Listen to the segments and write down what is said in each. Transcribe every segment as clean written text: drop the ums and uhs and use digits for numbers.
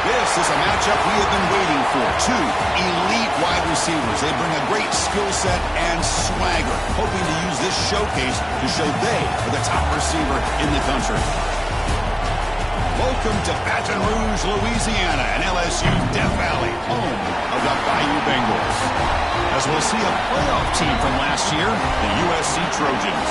This is a matchup we have been waiting for. Two elite wide receivers. They bring a great skill set and swagger, hoping to use this showcase to show they are the top receiver in the country. Welcome to Baton Rouge, Louisiana, and LSU Death Valley, home of the Bayou Bengals. As we'll see a playoff team from last year, the USC Trojans,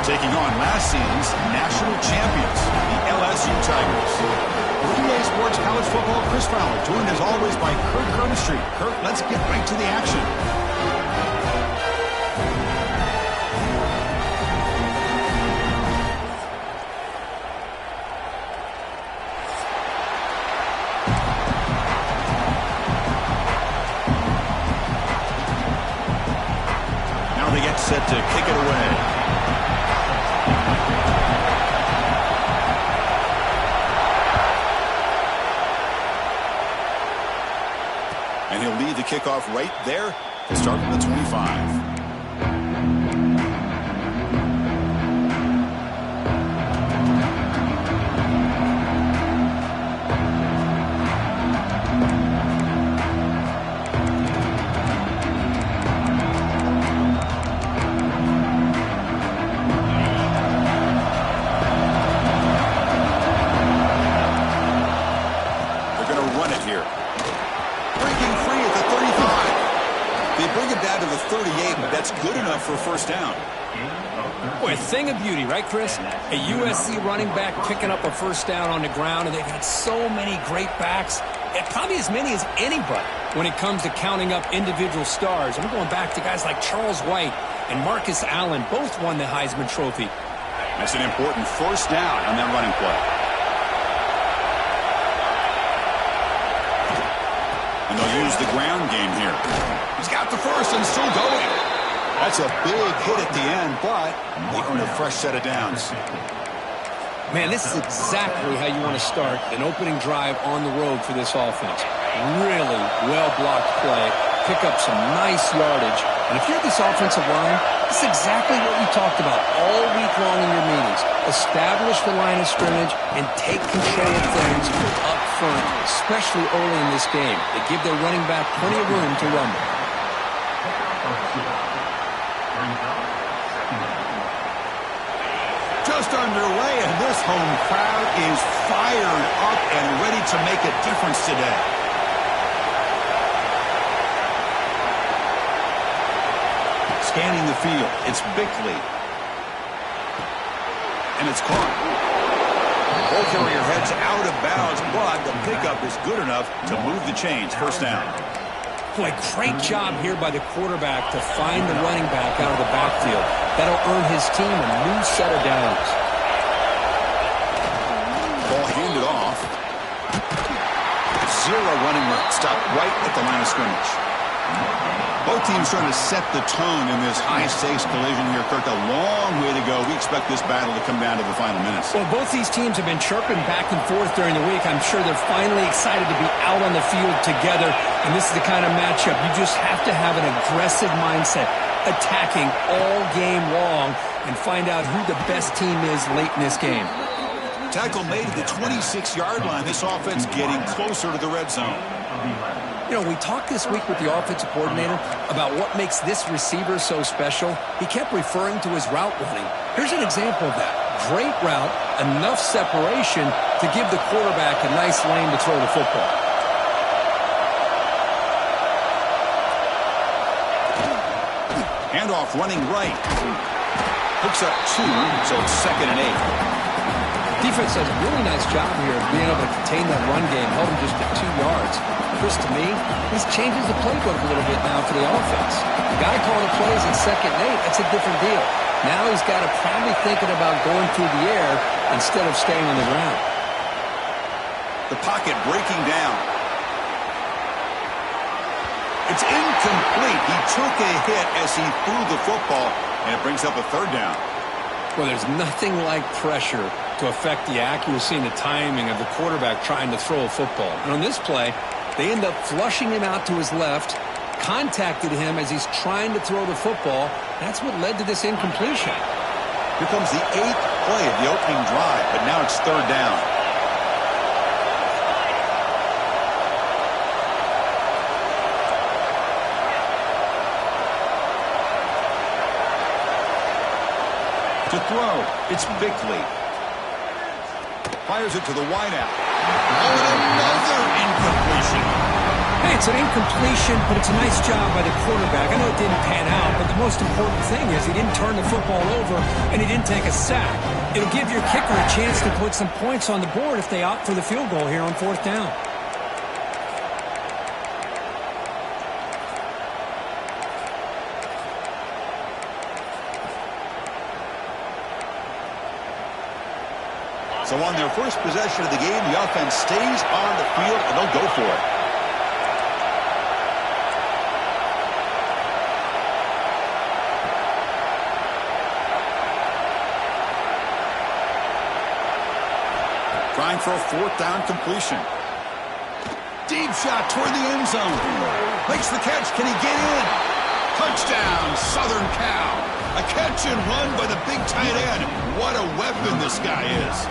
taking on last season's national champions, the LSU Tigers. EA Sports College Football, Chris Fowler, joined as always by Kurt Kirkstreet. Kurt, let's get right to the action. Now they get set to kick it away. And he'll lead the kickoff right there to start from the 25. They're going to run it here. Breaking free at the 35. They bring it down to the 38, but that's good enough for a first down. Boy, a thing of beauty, right, Chris? A USC running back picking up a first down on the ground, and they've had so many great backs, and probably as many as anybody when it comes to counting up individual stars. I'm going back to guys like Charles White and Marcus Allen, both won the Heisman Trophy. That's an important first down on that running play. And they'll use the ground game here. He's got the first and still going. That's a big hit at the end, but they earn a fresh set of downs. Man, this is exactly how you want to start an opening drive on the road for this offense. Really well-blocked play, pick up some nice yardage. And if you're this offensive line, this is exactly what you talked about all week long in your meetings. Establish the line of scrimmage and take control of things up front, especially early in this game. They give their running back plenty of room to rumble. Just underway, and this home crowd is fired up and ready to make a difference today. Scanning the field, it's Bickley. And it's caught. Ball carrier heads out of bounds, but the pickup is good enough to move the chains. First down. Boy, great job here by the quarterback to find the running back out of the backfield. That'll earn his team a new set of downs. Ball handed off. Zero running room. Stopped right at the line of scrimmage. Both teams trying to set the tone in this high-stakes collision here, Kirk. A long way to go. We expect this battle to come down to the final minutes. Well, both these teams have been chirping back and forth during the week. I'm sure they're finally excited to be out on the field together. And this is the kind of matchup you just have to have an aggressive mindset, attacking all game long, and find out who the best team is late in this game. Tackle made at the 26-yard line. This offense getting closer to the red zone. You know, we talked this week with the offensive coordinator about what makes this receiver so special. He kept referring to his route running. Here's an example of that. Great route, enough separation to give the quarterback a nice lane to throw the football. Handoff running right. Hooks up 2, so it's 2nd and 8. Defense does a really nice job here of being able to contain that run game, held him just at 2 yards. Chris, to me, this changes the playbook a little bit now for the offense. The guy calling the plays at 2nd and 8, that's a different deal. Now he's got to probably thinking about going through the air instead of staying on the ground. The pocket breaking down. It's incomplete. He took a hit as he threw the football, and it brings up a 3rd down. Well, there's nothing like pressure to affect the accuracy and the timing of the quarterback trying to throw a football. And on this play, they end up flushing him out to his left, contacted him as he's trying to throw the football. That's what led to this incompletion. Here comes the 8th play of the opening drive, but now it's 3rd down. To throw, it's Bickley. Fires it to the wideout. Oh, and another incompletion. Hey, it's an incompletion, but it's a nice job by the quarterback. I know it didn't pan out, but the most important thing is he didn't turn the football over and he didn't take a sack. It'll give your kicker a chance to put some points on the board if they opt for the field goal here on 4th down. So on their first possession of the game, the offense stays on the field, and they'll go for it. Trying for a 4th down completion. Deep shot toward the end zone. Makes the catch. Can he get in? Touchdown, Southern Cal. A catch and run by the big tight end. What a weapon this guy is.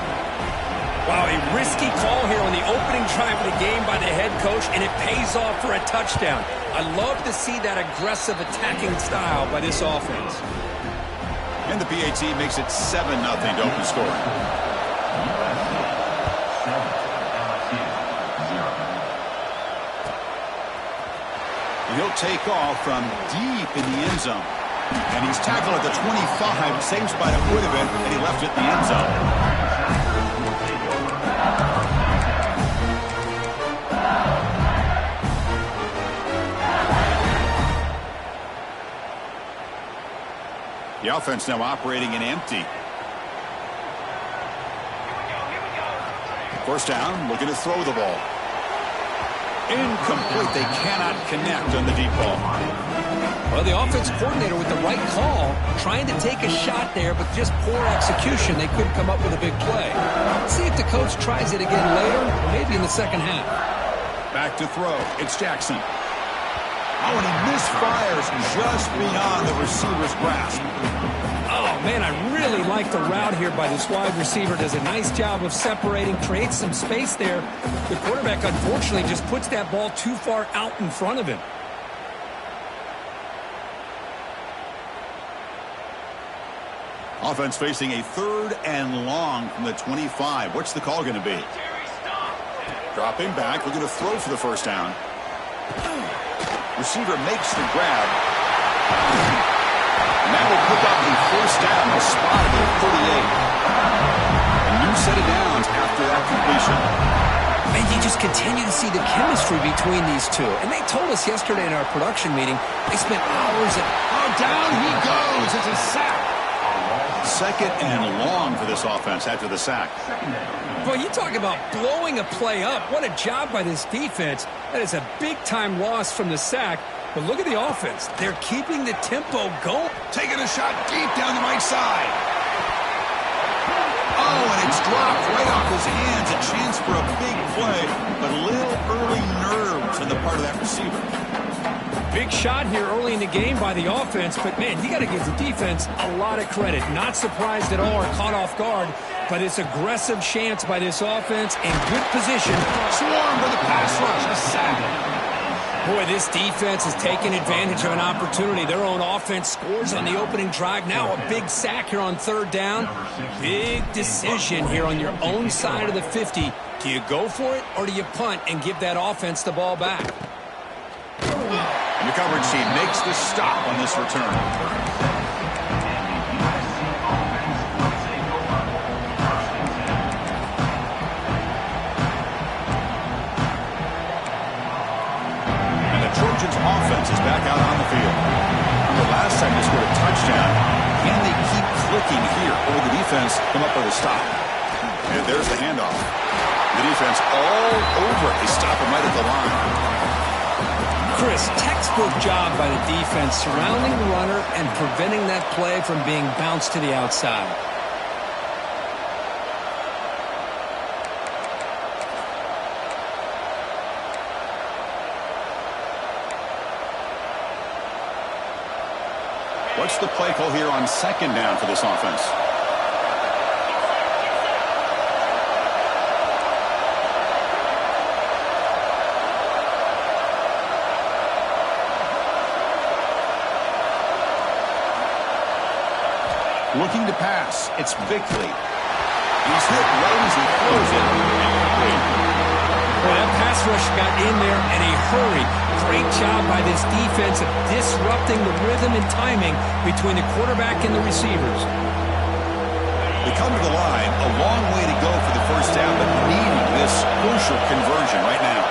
Wow, a risky call here on the opening drive of the game by the head coach, and it pays off for a touchdown. I love to see that aggressive attacking style by this offense. And the PAT makes it 7-0 to open scoring. He'll take off from deep in the end zone. And he's tackled at the 25, same spot it would have been, and he left it in the end zone. The offense now operating in empty. First down, looking to throw the ball. Incomplete. They cannot connect on the deep ball. Well, the offense coordinator with the right call, trying to take a shot there, but just poor execution. They couldn't come up with a big play. Let's see if the coach tries it again later, or maybe in the second half. Back to throw. It's Jackson. Oh, and he misfires just beyond the receiver's grasp. Oh, man, I really like the route here by this wide receiver. Does a nice job of separating, creates some space there. The quarterback, unfortunately, just puts that ball too far out in front of him. Offense facing a 3rd and long from the 25. What's the call going to be? Dropping back. We're going to throw for the first down. Receiver makes the grab. And that will pick up the first down. The spot at the 38. A new set of downs after that completion. Man, you just continue to see the chemistry between these two. And they told us yesterday in our production meeting, they spent hours at... Oh, down he goes. It's a sack. 2nd and long for this offense after the sack. Boy, you talk about blowing a play up. What a job by this defense. That is a big-time loss from the sack. But look at the offense. They're keeping the tempo going. Taking a shot deep down the right side. Oh, and it's dropped right off his hands. A chance for a big play, but a little early nerves on the part of that receiver. Big shot here early in the game by the offense, but, man, you got to give the defense a lot of credit. Not surprised at all or caught off guard, but it's aggressive chance by this offense and good position. Swarmed by the pass rush. A sack. Boy, this defense is taking advantage of an opportunity. Their own offense scores on the opening drive. Now a big sack here on 3rd down. Big decision here on your own side of the 50. Do you go for it or do you punt and give that offense the ball back? And the coverage team makes the stop on this return. And the Trojans offense is back out on the field. The last time they scored a touchdown. Can they keep clicking here, or will the defense come up with a stop? And there's the handoff. The defense all over it. They stop him right at the line. Chris, textbook job by the defense surrounding the runner and preventing that play from being bounced to the outside. What's the play call here on 2nd down for this offense? Looking to pass. It's Bickley. He's hit right as he throws it. Well, that pass rush got in there in a hurry. Great job by this defense of disrupting the rhythm and timing between the quarterback and the receivers. They come to the line, a long way to go for the first down, but needing this crucial conversion right now.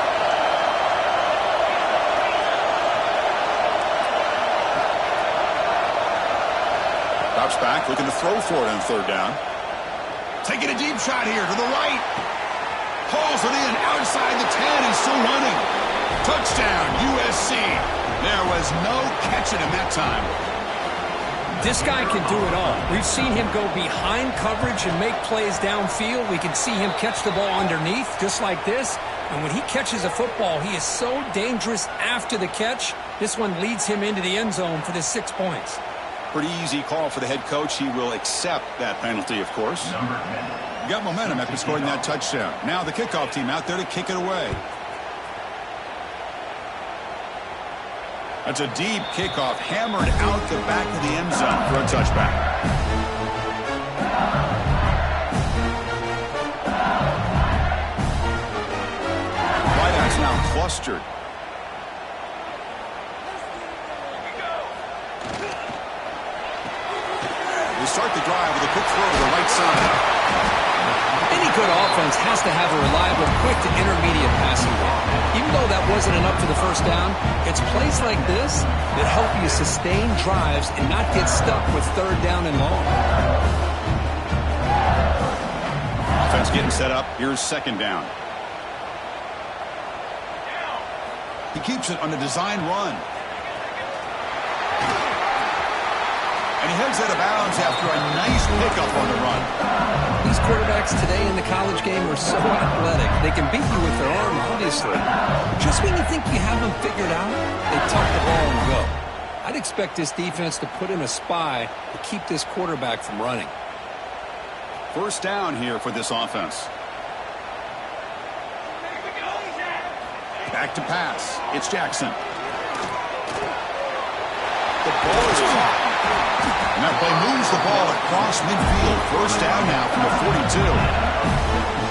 Drops back, looking to throw for it on third down. Taking a deep shot here to the right. Hauls it in outside the 10. He's still running. Touchdown, USC. There was no catching him that time. This guy can do it all. We've seen him go behind coverage and make plays downfield. We can see him catch the ball underneath, just like this. And when he catches a football, he is so dangerous after the catch. This one leads him into the end zone for the 6 points. Pretty easy call for the head coach. He will accept that penalty, of course. You got momentum after scoring that touchdown. Now the kickoff team out there to kick it away. That's a deep kickoff, hammered out the back of the end zone for a touchback. Wideouts now clustered. They start the drive with a quick throw to the right side. Any good offense has to have a reliable, quick to intermediate passing game. Even though that wasn't enough for the first down, it's plays like this that help you sustain drives and not get stuck with third down and long. Offense getting set up. Here's second down. He keeps it on the design run. And he heads out of bounds after a nice pickup on the run. These quarterbacks today in the college game are so athletic. They can beat you with their arm, obviously. Just when you think you have them figured out, they tuck the ball and go. I'd expect this defense to put in a spy to keep this quarterback from running. First down here for this offense. Back to pass. It's Jackson. The ball is caught. And that play moves the ball across midfield. First down now from the 42.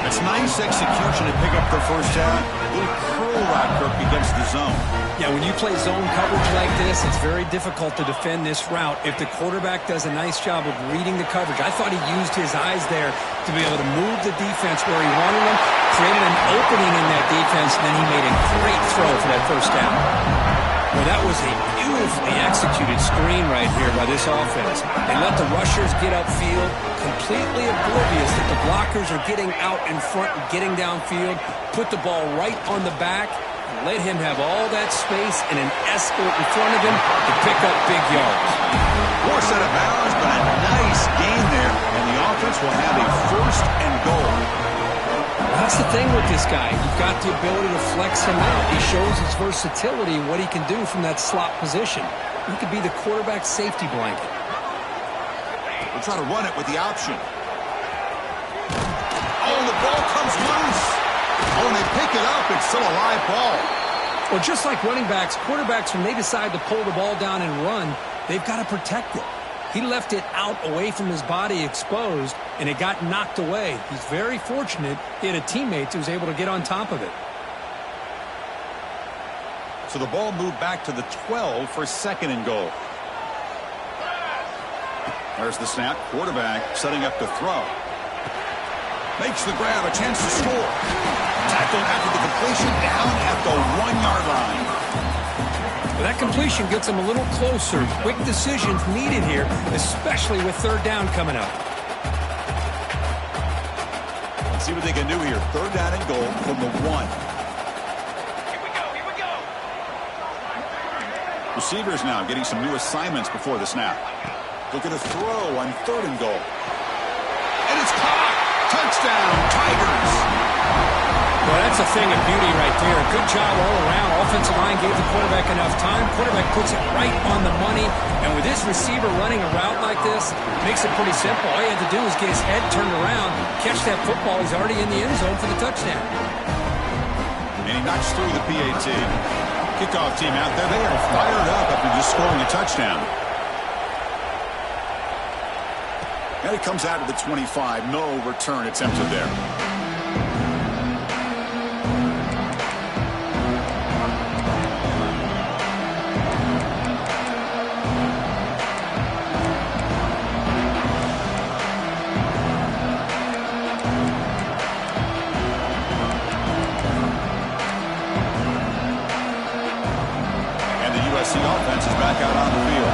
It's nice execution to pick up the first down. A little curl route Kirk against the zone. Yeah, when you play zone coverage like this, it's very difficult to defend this route if the quarterback does a nice job of reading the coverage. I thought he used his eyes there to be able to move the defense where he wanted them, created an opening in that defense, and then he made a great throw for that first down. Well, that was a beautifully executed screen right here by this offense. They let the rushers get upfield, completely oblivious that the blockers are getting out in front and getting downfield, put the ball right on the back, and let him have all that space and an escort in front of him to pick up big yards. More set of bounds, but a nice gain there, and the offense will have a first and goal. That's the thing with this guy. You've got the ability to flex him out. He shows his versatility and what he can do from that slot position. He could be the quarterback's safety blanket. We'll try to run it with the option. Oh, the ball comes loose. Oh, and they pick it up. It's still a live ball. Well, just like running backs, quarterbacks, when they decide to pull the ball down and run, they've got to protect it. He left it out away from his body exposed, and it got knocked away. He's very fortunate he had a teammate who was able to get on top of it. So the ball moved back to the 12 for second and goal. There's the snap. Quarterback setting up to throw. Makes the grab, a chance to score. Tackled after the completion, down at the 1-yard line. Well, that completion gets him a little closer. Quick decisions needed here, especially with third down coming up. Let's see what they can do here. Third down and goal from the 1. Here we go. Receivers now getting some new assignments before the snap. Looking to throw on third and goal. And it's caught! Touchdown, Tigers! Well, that's a thing of beauty right there. Good job all around. Offensive line gave the quarterback enough time. Quarterback puts it right on the money. And with this receiver running a route like this, makes it pretty simple. All you have to do is get his head turned around, catch that football. He's already in the end zone for the touchdown. And he knocks through the PAT. Kickoff team out there. They are fired up after just scoring a touchdown. And it comes out to the 25. No return attempted there. The offense is back out on the field.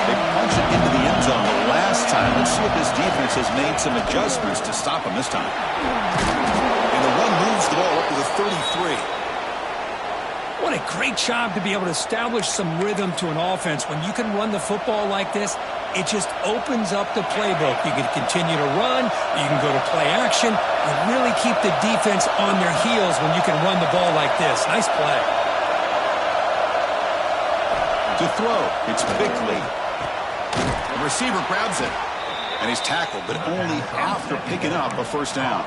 They punched it into the end zone the last time. Let's see if this defense has made some adjustments to stop them this time. And the run moves the ball up to the 33. What a great job to be able to establish some rhythm to an offense. When you can run the football like this, it just opens up the playbook. You can continue to run. You can go to play action. You really keep the defense on their heels when you can run the ball like this. Nice play. To throw, it's Bickley. The receiver grabs it, and he's tackled, but only after picking up a first down.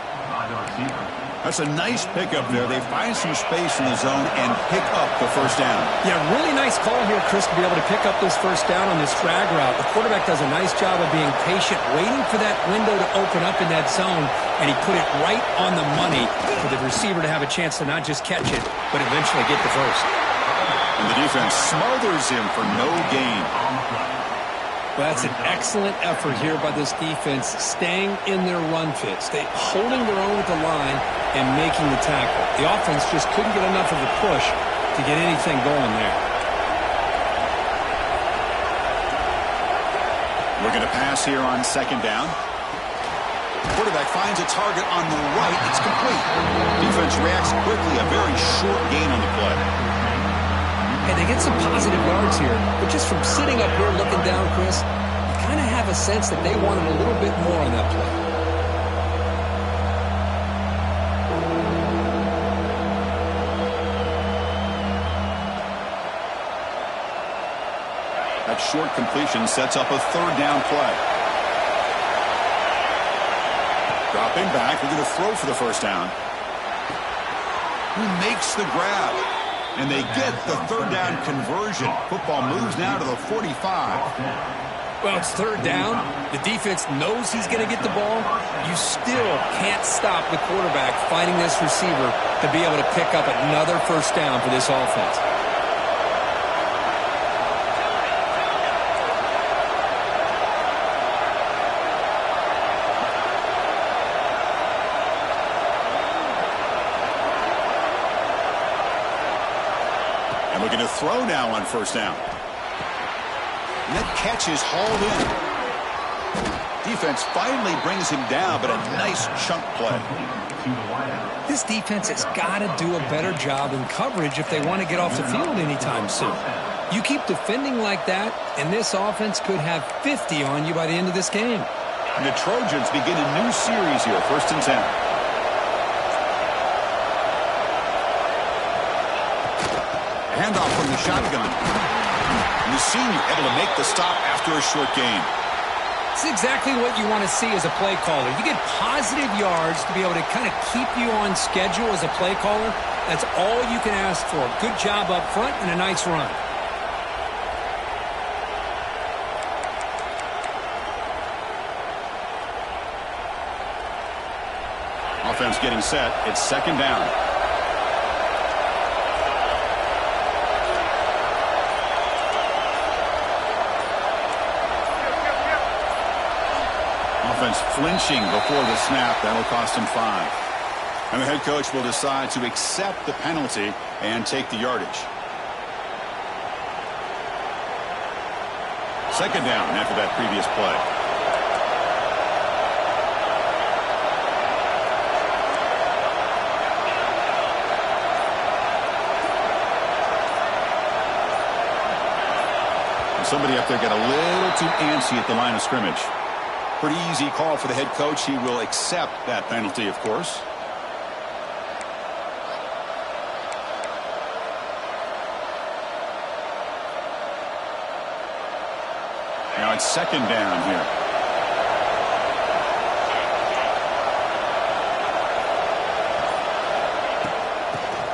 That's a nice pickup there. They find some space in the zone and pick up the first down. Yeah, really nice call here, Chris, to be able to pick up this first down on this drag route. The quarterback does a nice job of being patient, waiting for that window to open up in that zone, and he put it right on the money for the receiver to have a chance to not just catch it, but eventually get the first. And the defense smothers him for no gain. Well, that's an excellent effort here by this defense, staying in their run fits, holding their own with the line and making the tackle. The offense just couldn't get enough of a push to get anything going there. Looking to pass here on second down. Quarterback finds a target on the right. It's complete. Defense reacts quickly. A very short gain on the play. Hey, they get some positive yards here, but just from sitting up here looking down, Chris, you kind of have a sense that they wanted a little bit more on that play. That short completion sets up a third down play. Dropping back, we're going to throw for the first down. Who makes the grab? And they get the third down conversion. Football moves now to the 45. Well, it's third down. The defense knows he's going to get the ball. You still can't stop the quarterback fighting this receiver to be able to pick up another first down for this offense. And looking to throw now on first down. And that catch is hauled in. Defense finally brings him down, but a nice chunk play. This defense has got to do a better job in coverage if they want to get off the field anytime soon. You keep defending like that, and this offense could have 50 on you by the end of this game. And the Trojans begin a new series here, 1st and 10. Handoff from the shotgun. And the senior able to make the stop after a short gain. It's exactly what you want to see as a play caller. You get positive yards to be able to kind of keep you on schedule as a play caller. That's all you can ask for. Good job up front and a nice run. Offense getting set. It's second down. Offense flinching before the snap. That'll cost him 5. And the head coach will decide to accept the penalty and take the yardage. Second down after that previous play. And somebody up there got a little too antsy at the line of scrimmage. Pretty easy call for the head coach. He will accept that penalty, of course. Now it's second down here.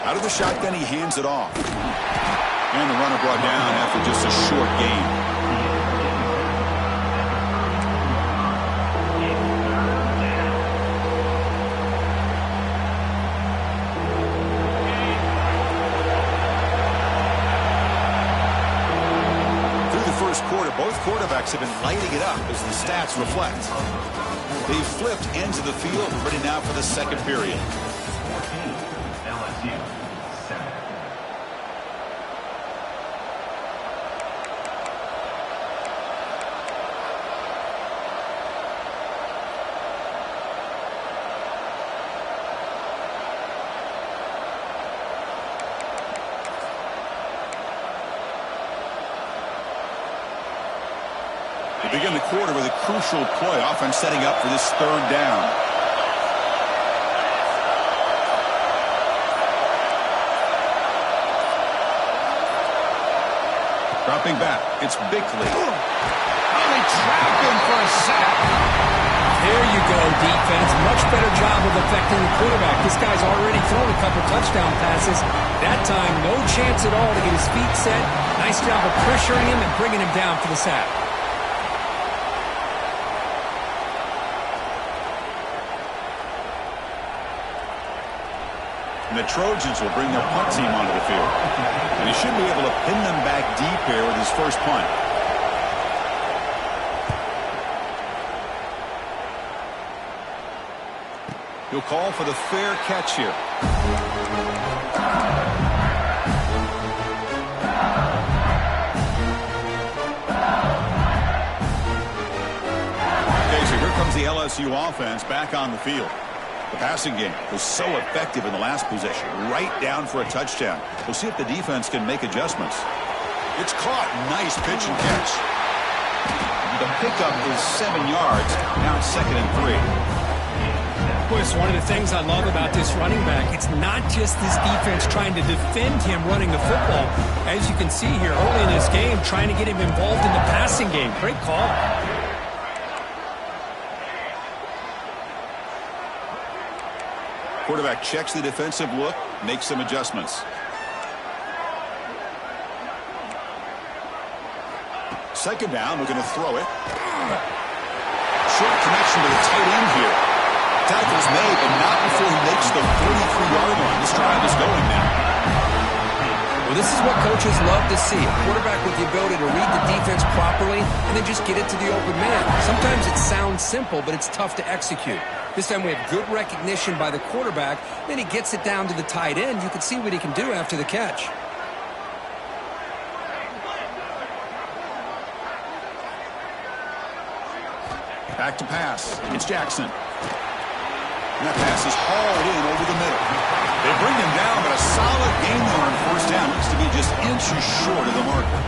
Out of the shotgun, he hands it off. And the runner brought down after just a short gain. this quarter, both quarterbacks have been lighting it up as the stats reflect. They've flipped ends of the field, ready now for the second period. LSU, 7. They begin the quarter with a crucial play, offense setting up for this third down. Dropping back, it's Bickley. Oh, they trap him for a sack. There you go, defense. Much better job of affecting the quarterback. This guy's already thrown a couple touchdown passes. That time, no chance at all to get his feet set. Nice job of pressuring him and bringing him down for the sack. And the Trojans will bring their punt team onto the field. And he should be able to pin them back deep here with his first punt. He'll call for the fair catch here. Okay, so here comes the LSU offense back on the field. The passing game was so effective in the last possession, right down for a touchdown. We'll see if the defense can make adjustments. It's caught. Nice pitch and catch. The pickup is 7 yards. Now it's 2nd and 3. Boy, it's one of the things I love about this running back. It's not just this defense trying to defend him running the football. As you can see here early in this game, trying to get him involved in the passing game. Great call. Quarterback checks the defensive look, makes some adjustments. Second down, we're going to throw it. Short connection to the tight end here. Tackle's made, but not before he makes the 33-yard line. This drive is going now. Well, this is what coaches love to see. A quarterback with the ability to read the defense properly and then just get it to the open man. Sometimes it sounds simple, but it's tough to execute. This time we have good recognition by the quarterback. Then he gets it down to the tight end. You can see what he can do after the catch. Back to pass. It's Jackson. And that pass is hauled in over the middle. They bring him down, but a solid gain there on first down. Looks to be just inches short of the marker.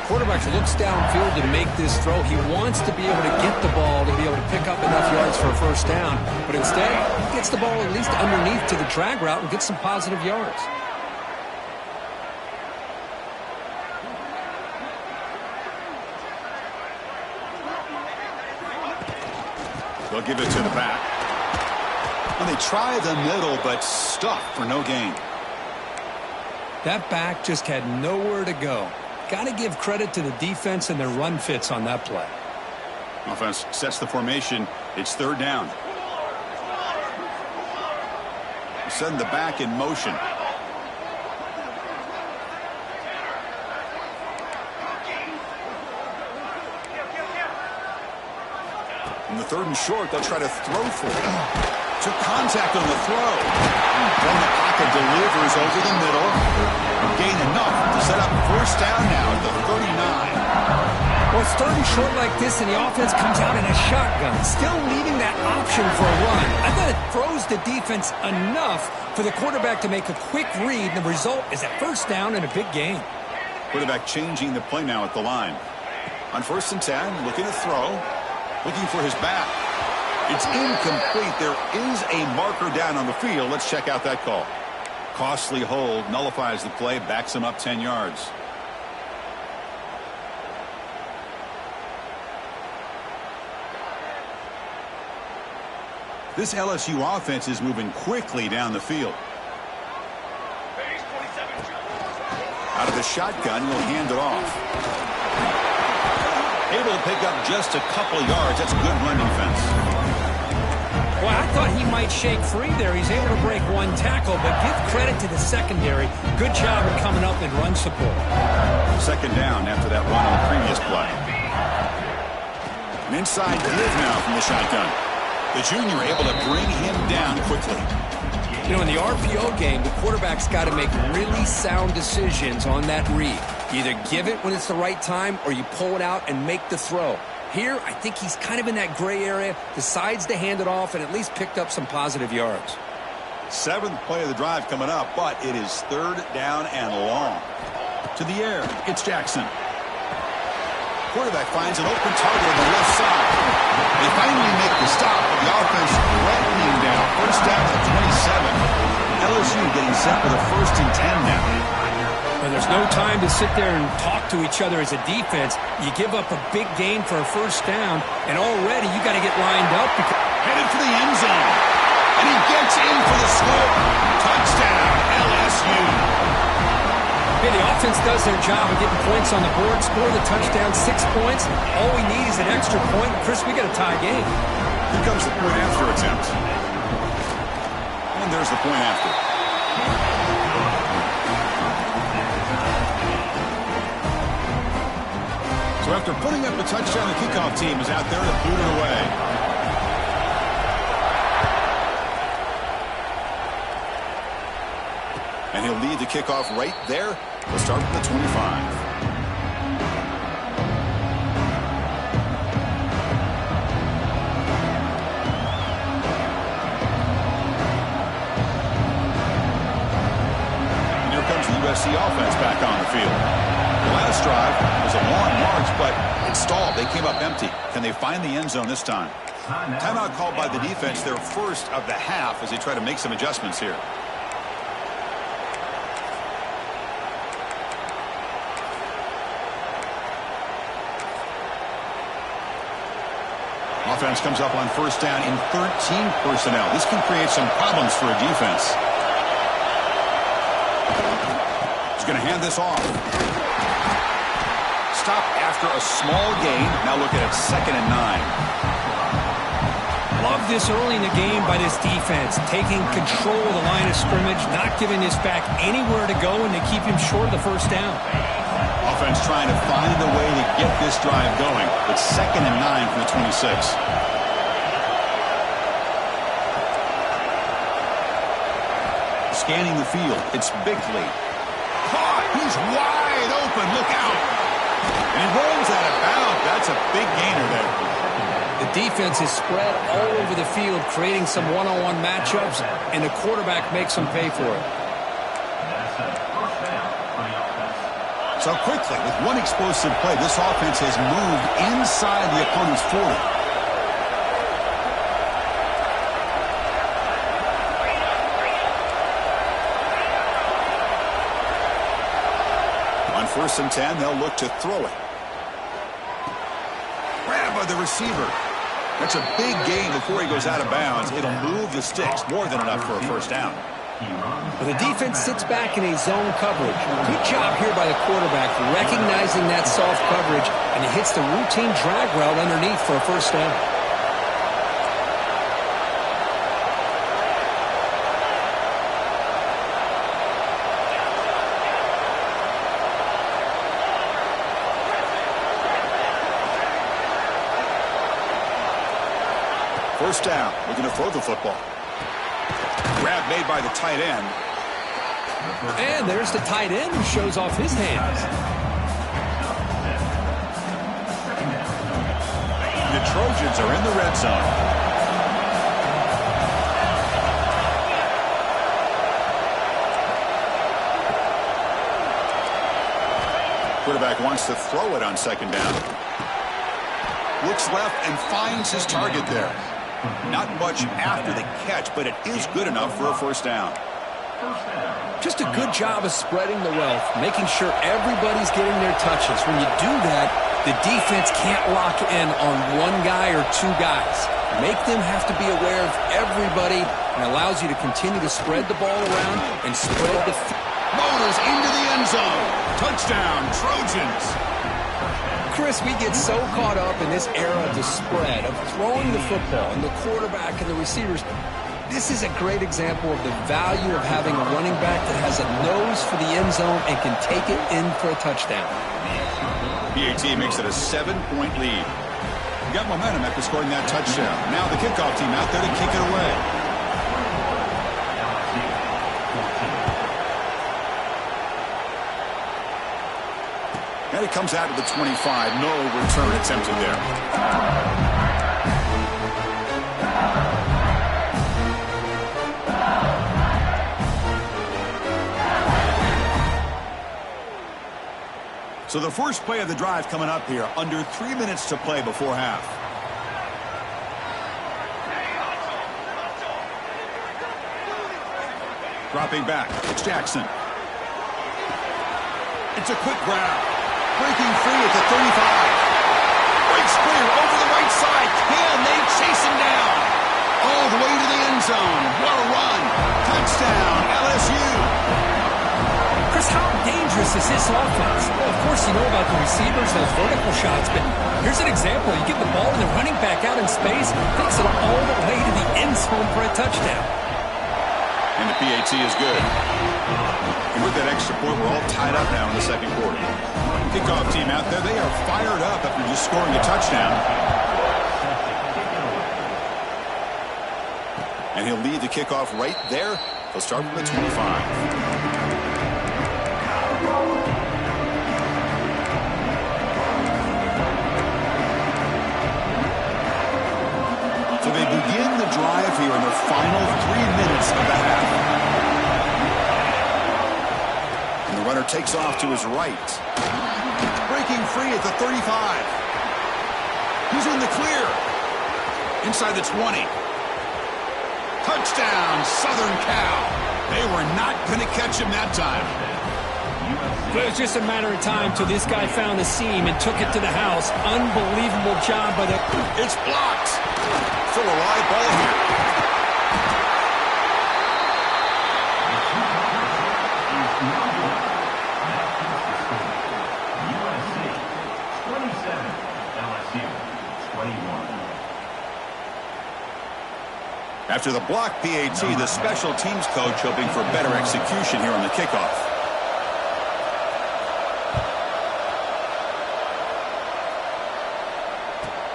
Quarterback looks downfield to make this throw. He wants to be able to get the ball to be able to pick up enough yards for a first down. But instead, he gets the ball at least underneath to the drag route and gets some positive yards. They'll give it to the back. And they try the middle, but stuffed for no gain. That back just had nowhere to go. Got to give credit to the defense and their run fits on that play. Offense sets the formation. It's third down. Send the back in motion. In the 3rd and short, they'll try to throw for it. Took contact on the throw. Then the pocket delivers over the middle. Gain enough to set up first down now at the 39. Well, it's 3rd and short like this, and the offense comes out in a shotgun, still leaving that option for a run. I thought it throws the defense enough for the quarterback to make a quick read, and the result is a first down and a big gain. Quarterback changing the play now at the line. On 1st and 10, looking to throw. Looking for his back. It's incomplete. There is a marker down on the field. Let's check out that call. Costly hold, nullifies the play, backs him up 10 yards. This LSU offense is moving quickly down the field. Out of the shotgun, he'll hand it off. Able to pick up just a couple of yards. That's good run defense. Well, I thought he might shake free there. He's able to break one tackle, but give credit to the secondary. Good job of coming up in run support. Second down after that run on the previous play. An inside give now from the shotgun. The junior able to bring him down quickly. You know, in the RPO game, the quarterback's got to make really sound decisions on that read. You either give it when it's the right time or you pull it out and make the throw. Here, I think he's kind of in that gray area, decides to hand it off and at least picked up some positive yards. Seventh play of the drive coming up, but it is third down and long. To the air, it's Jackson. Quarterback finds an open target on the left side. They finally make the stop, but the offense threatening down. First down at 27. LSU getting set with a 1st and 10 now. And there's no time to sit there and talk to each other as a defense. You give up a big gain for a first down, and already you got to get lined up. Headed for the end zone. And he gets in for the score. Touchdown, LSU. Hey, the offense does their job of getting points on the board, score the touchdown, 6 points. All we need is an extra point. Chris, we got a tie game. Here comes the point after attempt. And there's the point after. So after putting up a touchdown, the kickoff team is out there to boot it away. And he'll lead the kickoff right there. We'll start from the 25. And here comes the USC offense back on the field. The last drive was a long march, but it stalled. They came up empty. Can they find the end zone this time? Timeout called by the defense, their first of the half, as they try to make some adjustments here. Offense comes up on first down in 13 personnel. This can create some problems for a defense. He's going to hand this off. Stop after a small gain. Now look at it, 2nd and 9. Love this early in the game by this defense, taking control of the line of scrimmage, not giving this back anywhere to go, and they keep him short of the first down. Offense trying to find a way to get this drive going. It's 2nd and 9 from the 26. Scanning the field, it's Bickley. Caught! He's wide open. Look out! And he rolls out of bounds. That's a big gainer there. The defense is spread all over the field, creating some one-on-one matchups, and the quarterback makes them pay for it. So quickly, with one explosive play, this offense has moved inside the opponent's 40. On 1st and 10, they'll look to throw it. Grab by the receiver. That's a big gain before he goes out of bounds. It'll move the sticks, more than enough for a first down. Well, the defense sits back in a zone coverage. Good job here by the quarterback, recognizing that soft coverage, and he hits the routine drag route underneath for a first down. First down, looking to throw the football. Grab made by the tight end. And there's the tight end who shows off his hands. The Trojans are in the red zone. Quarterback wants to throw it on 2nd down. Looks left and finds his target there. Not much after the catch, but it is good enough for a first down. Just a good job of spreading the wealth, making sure everybody's getting their touches. When you do that, the defense can't lock in on one guy or two guys. Make them have to be aware of everybody, and allows you to continue to spread the ball around and spread the... Motors into the end zone. Touchdown, Trojans. Chris, we get so caught up in this era of the spread, of throwing the football and the quarterback and the receivers. This is a great example of the value of having a running back that has a nose for the end zone and can take it in for a touchdown. PAT makes it a 7-point lead. Got momentum after scoring that touchdown. Now the kickoff team out there to kick it away. And it comes out to the 25. No return attempted there. So the first play of the drive coming up here, under 3 minutes to play before half. Dropping back, it's Jackson. It's a quick grab. Breaking free at the 35. Breaks clear over the right side. Can they chase him down? All the way to the end zone. What a run. Touchdown, LSU. Chris, how dangerous is this offense? Well, of course, you know about the receivers, those vertical shots, but here's an example. You get the ball and the running back out in space, takes it all the way to the end zone for a touchdown. And the PAT is good. And with that extra point, we're all tied up now in the second quarter. Kickoff team out there, they are fired up after just scoring a touchdown. And he'll lead the kickoff right there. He'll start from the 25. So they begin the drive here in the final 3 minutes of the half. And the runner takes off to his right. Breaking free at the 35. He's in the clear. Inside the 20. Touchdown, Southern Cal. They were not going to catch him that time. It was just a matter of time till this guy found the seam and took it to the house. Unbelievable job by the... It's blocked. Still a live ball here. After the block PAT, the special teams coach hoping for better execution here on the kickoff.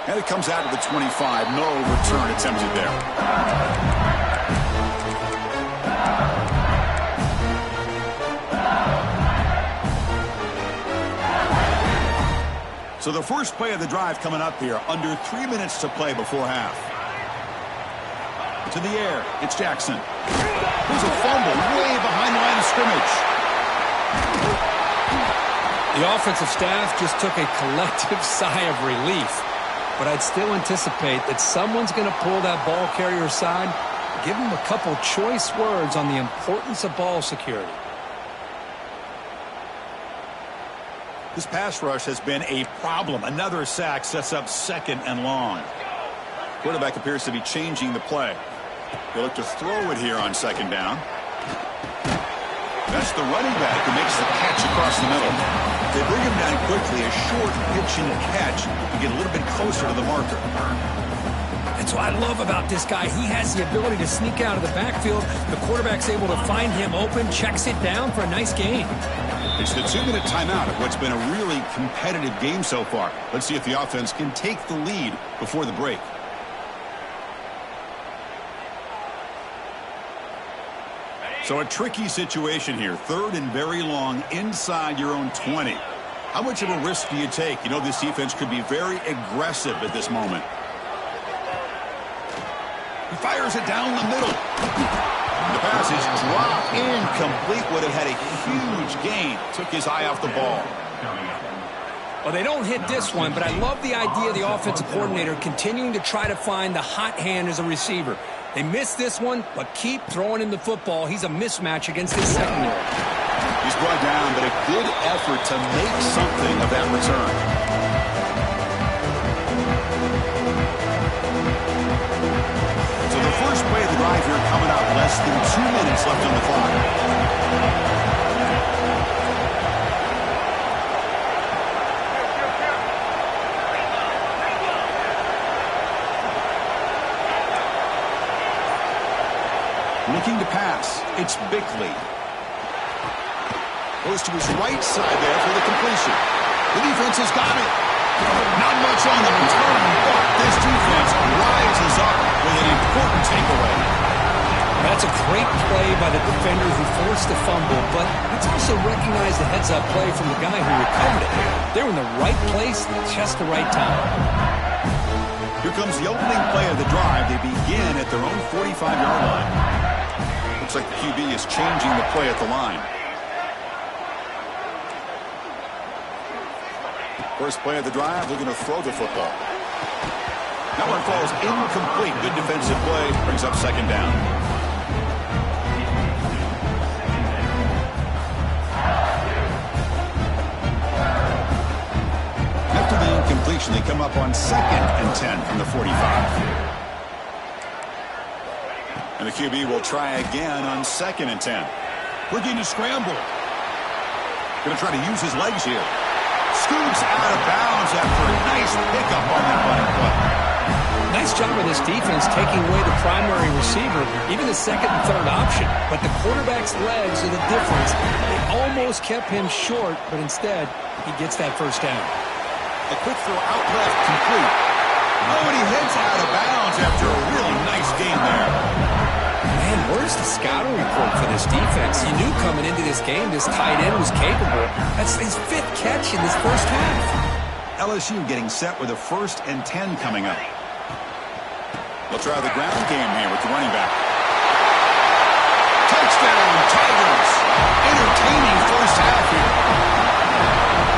And it comes out to the 25. No return attempted there. So the first play of the drive coming up here, under 3 minutes to play before half. To the air, it's Jackson. There's a fumble way behind the line of scrimmage. The offensive staff just took a collective sigh of relief. But I'd still anticipate that someone's going to pull that ball carrier aside, give him a couple choice words on the importance of ball security. This pass rush has been a problem. Another sack sets up second and long. Quarterback appears to be changing the play. They look to throw it here on second down. That's the running back who makes the catch across the middle. They bring him down quickly, a short pitch and catch to get a little bit closer to the marker. That's what I love about this guy. He has the ability to sneak out of the backfield. The quarterback's able to find him open, checks it down for a nice gain. It's the 2-minute timeout of what's been a really competitive game so far. Let's see if the offense can take the lead before the break. So a tricky situation here. Third and very long inside your own 20. How much of a risk do you take? You know this defense could be very aggressive at this moment. He fires it down the middle. The pass is dropped incomplete. Would have had a huge gain. Took his eye off the ball. Well, they don't hit this one, but I love the idea of the offensive coordinator continuing to try to find the hot hand as a receiver. They missed this one, but keep throwing him the football. He's a mismatch against this secondary. He's brought down, but a good effort to make something of that return. So the first play of the drive here coming up, less than 2 minutes left on the clock. It's Bickley. Goes to his right side there for the completion. The defense has got it. Not much on the return, but this defense rises up with an important takeaway. That's a great play by the defender who forced the fumble, but let's also recognize the heads-up play from the guy who recovered it. They were in the right place at just the right time. Here comes the opening play of the drive. They begin at their own 45-yard line. Looks like the QB is changing the play at the line. First play of the drive, they're going to throw the football. That one falls incomplete. Good defensive play, brings up second down. After the incompletion, they come up on 2nd and 10 from the 45. And the QB will try again on 2nd and 10. Looking to scramble. Going to try to use his legs here. Scoops out of bounds after a nice pickup on that running play. Nice job of this defense taking away the primary receiver, even the second and third option. But the quarterback's legs are the difference. They almost kept him short, but instead, he gets that first down. A quick throw out left, complete. Oh, and he heads out of bounds after a really nice game there. Man, where's the scouting report for this defense? You knew coming into this game this tight end was capable. That's his 5th catch in this first half. LSU getting set with a 1st and 10 coming up. They'll try the ground game here with the running back. Touchdown, Tigers! Entertaining first half here.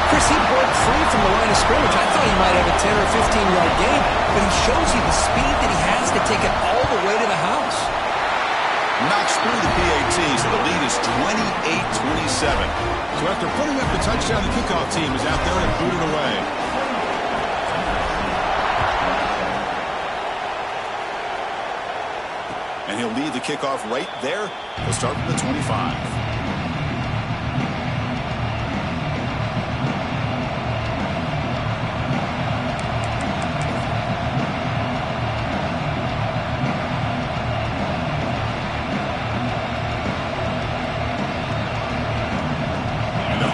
Chris, he broke free from the line of scrimmage. I thought he might have a 10 or 15-yard gain, but he shows you the speed that he has to take it all the way to the house. Knocks through the PAT, so the lead is 28-27. So after putting up the touchdown, the kickoff team is out there to boot it away. And he'll lead the kickoff right there. He'll start from the 25.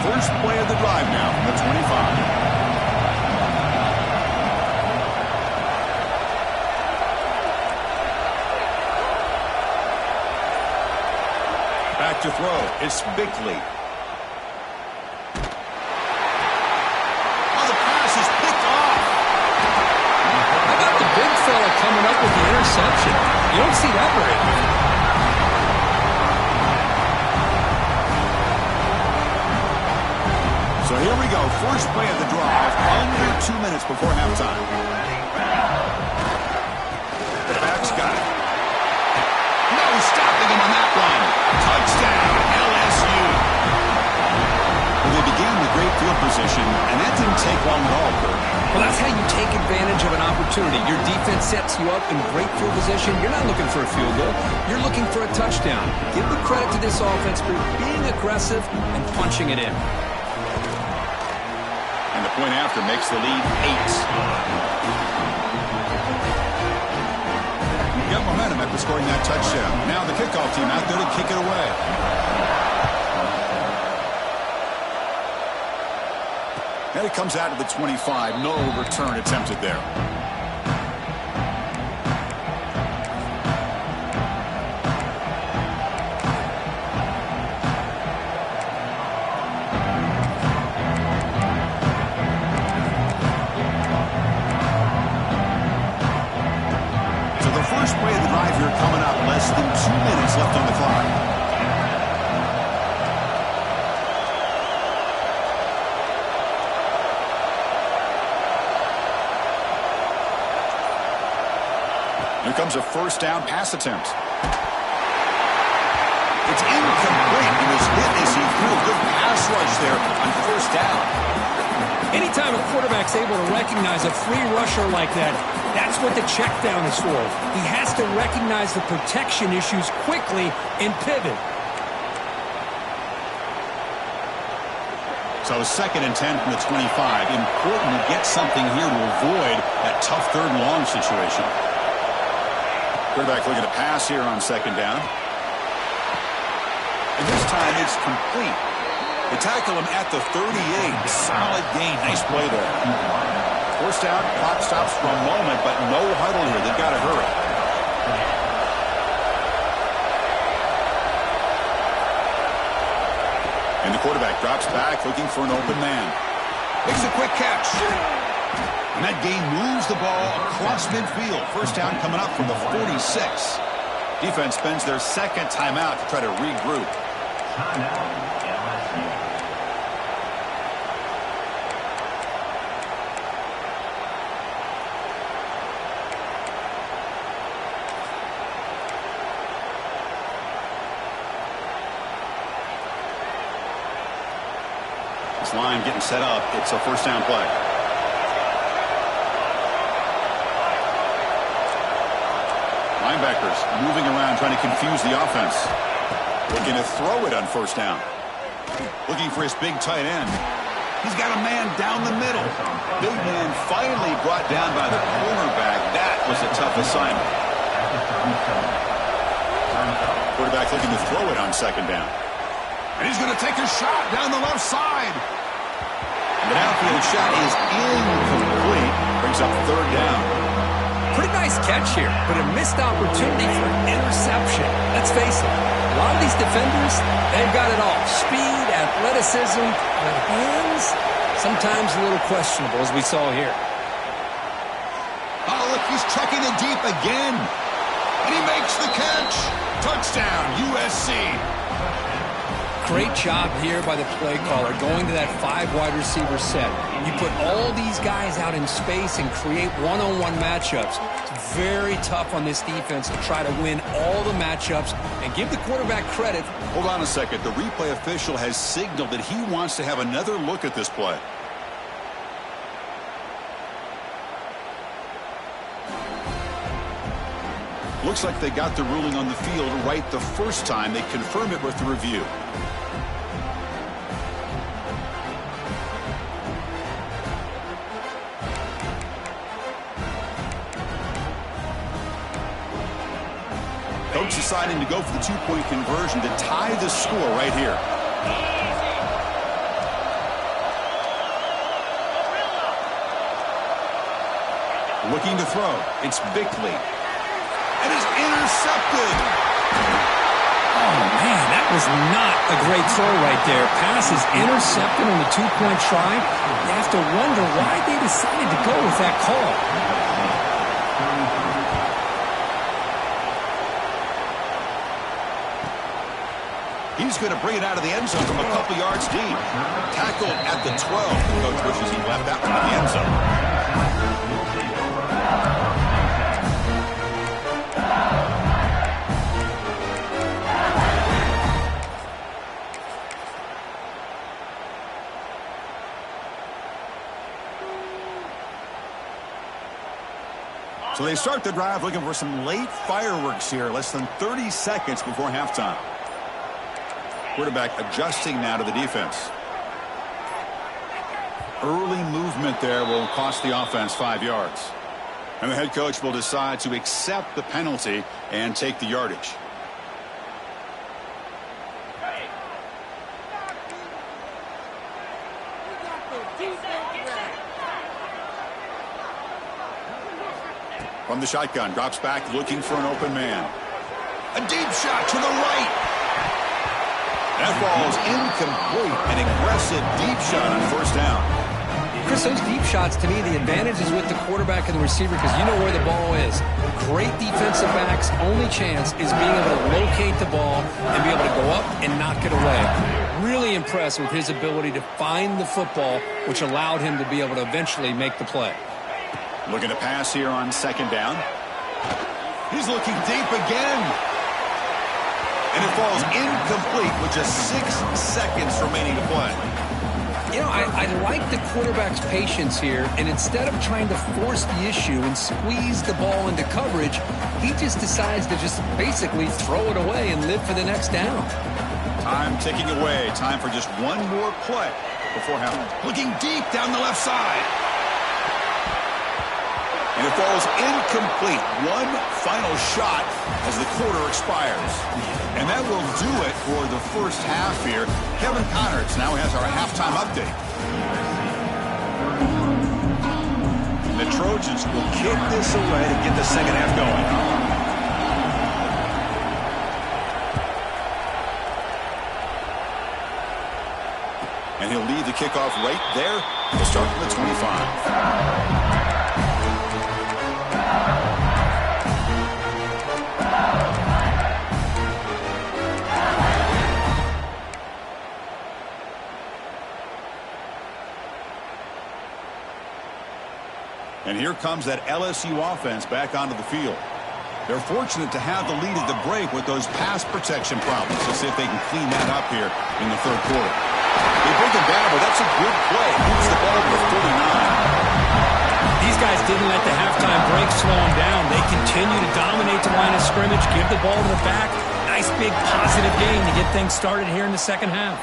First play of the drive now from the 25. Back to throw. It's Bickley. Oh, the pass is picked off. How about the big fella coming up with the interception? You don't see that very often. So here we go, first play of the drive, under 2 minutes before halftime. The back's got it. No stopping him on that one. Touchdown, LSU. Well, they began with great field position, and that didn't take long at all, Kurt. Well, that's how you take advantage of an opportunity. Your defense sets you up in great field position. You're not looking for a field goal. You're looking for a touchdown. Give the credit to this offense for being aggressive and punching it in. And the point after makes the lead 8. Got momentum after scoring that touchdown. Now the kickoff team out there to kick it away. And it comes out to the 25. No return attempted there. First play of the drive here coming up. Less than 2 minutes left on the clock. Here comes a first down pass attempt. It's incomplete. He was hit as he threw a good pass rush there on first down. Anytime a quarterback's able to recognize a free rusher like that, that's what the check down is for. He has to recognize the protection issues quickly and pivot. So 2nd and 10 from the 25. Important to get something here to avoid that tough 3rd and long situation. Quarterback looking to pass here on 2nd down. and it's complete. They tackle him at the 38. Solid gain. Nice play there. First down, clock stops for a moment, but no huddle here. They've got to hurry. And the quarterback drops back, looking for an open man. Makes a quick catch. And that gain moves the ball across midfield. First down coming up from the 46. Defense spends their second timeout to try to regroup. This line getting set up. It's a first down play. Linebackers moving around, trying to confuse the offense. Looking to throw it on first down. Looking for his big tight end. He's got a man down the middle. Big man finally brought down by the cornerback. That was a tough assignment. Quarterback looking to throw it on second down. And he's going to take a shot down the left side. And the downfield shot is incomplete. Brings up third down. Pretty nice catch here, but a missed opportunity for an interception. Let's face it, a lot of these defenders, they've got it all. Speed, athleticism, but hands, sometimes a little questionable, as we saw here. Oh, look, he's chucking it deep again. And he makes the catch. Touchdown, USC. Great job here by the play caller, going to that 5 wide receiver set. You put all these guys out in space and create one-on-one matchups. It's very tough on this defense to try to win all the matchups and give the quarterback credit. Hold on a second. The replay official has signaled that he wants to have another look at this play. Looks like they got the ruling on the field right the first time. They confirm it with the review. Coach deciding to go for the two-point conversion to tie the score right here. Looking to throw. It's Bickley. And it's intercepted. Oh, man, that was not a great throw right there. Pass is intercepted on the two-point try. You have to wonder why they decided to go with that call. He's going to bring it out of the end zone from a couple yards deep. Tackled at the 12. The coach wishes he left that one in the end zone. So they start the drive looking for some late fireworks here. Less than 30 seconds before halftime. Quarterback adjusting now to the defense. Early movement there will cost the offense 5 yards. And the head coach will decide to accept the penalty and take the yardage. From the shotgun, drops back looking for an open man. A deep shot to the right. That ball's incomplete. An aggressive deep shot on first down. Chris, those deep shots, to me, the advantage is with the quarterback and the receiver because you know where the ball is. Great defensive backs' only chance is being able to locate the ball and be able to go up and knock it away. Really impressed with his ability to find the football, which allowed him to be able to eventually make the play. Looking to pass here on second down. He's looking deep again. And it falls incomplete with just 6 seconds remaining to play. You know, I like the quarterback's patience here, and instead of trying to force the issue and squeeze the ball into coverage, he just decides to just basically throw it away and live for the next down. Time ticking away. Time for just one more play before halftime. Looking deep down the left side. And it falls incomplete. One final shot as the quarter expires. And that will do it for the first half here. Kevin Connerts now has our halftime update. The Trojans will kick this away to get the second half going. And he'll lead the kickoff right there. He'll start from the 25. And here comes that LSU offense back onto the field. They're fortunate to have the lead at the break with those pass protection problems. Let's see if they can clean that up here in the third quarter. They break it down, but that's a good play. Moves the ball to the 49. These guys didn't let the halftime break slow them down. They continue to dominate the line of scrimmage, give the ball to the back. Nice big positive gain to get things started here in the second half.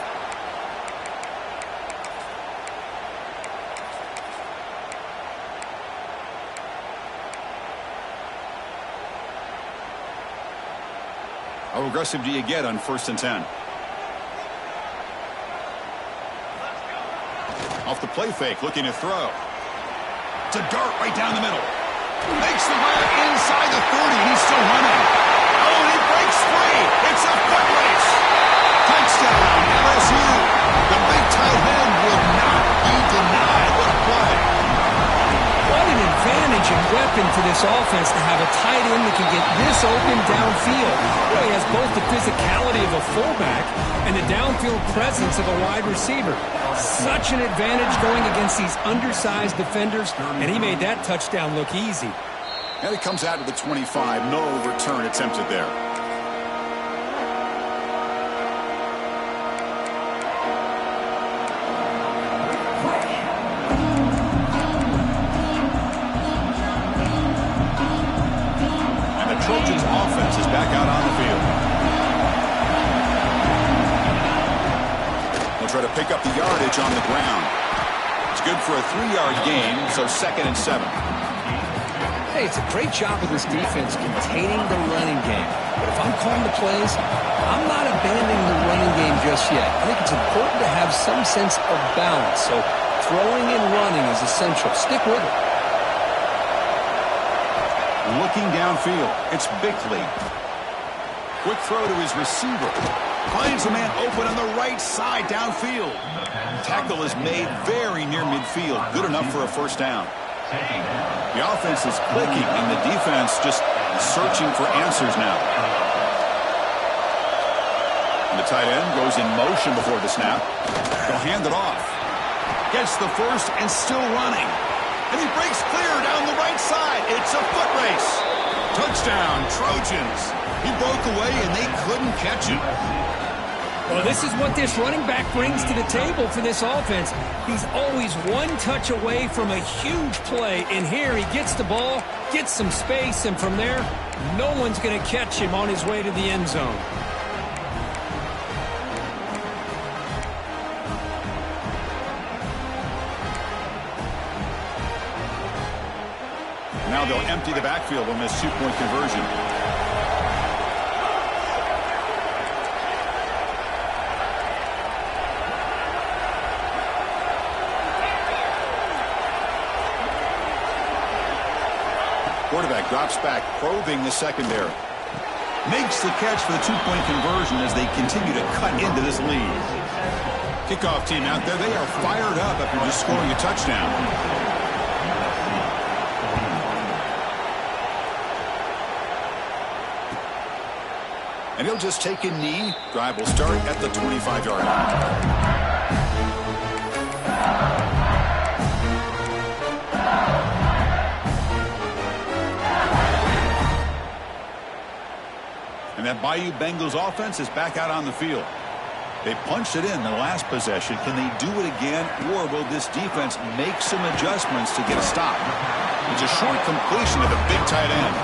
How aggressive do you get on 1st and 10? Off the play fake, looking to throw. It's a dart right down the middle. Makes the run inside the 30, and he's still running. Oh, and he breaks free. It's a foot race. Touchdown, LSU. The big tight end will not be denied. What a play. What an advantage and weapon for this offense to have a tight end that can get this open downfield. Well, he has both the physicality of a fullback and the downfield presence of a wide receiver. Such an advantage going against these undersized defenders, and he made that touchdown look easy. And it comes out to the 25. No return attempted there. Trojans offense is back out on the field. They'll try to pick up the yardage on the ground. It's good for a 3-yard gain, so 2nd and 7. Hey, it's a great job of this defense containing the running game. But if I'm calling the plays, I'm not abandoning the running game just yet. I think it's important to have some sense of balance. So throwing and running is essential. Stick with it. Looking downfield, it's Bickley. Quick throw to his receiver. Finds a man open on the right side downfield. Tackle is made very near midfield. Good enough for a first down. The offense is clicking, and the defense just searching for answers now. And the tight end goes in motion before the snap. They'll hand it off. Gets the first and still running. And he breaks clear down the right side. It's a foot race. Touchdown, Trojans. He broke away, and they couldn't catch him. Well, this is what this running back brings to the table for this offense. He's always one touch away from a huge play. And here he gets the ball, gets some space, and from there, no one's going to catch him on his way to the end zone. Now they'll empty the backfield on this 2-point conversion. Quarterback drops back, probing the secondary. Makes the catch for the 2-point conversion as they continue to cut into this lead. Kickoff team out there, they are fired up after just scoring a touchdown. And he'll just take a knee. Drive will start at the 25-yard line. And that Bayou Bengals offense is back out on the field. They punched it in the last possession. Can they do it again, or will this defense make some adjustments to get a stop? It's a short completion to the big tight end.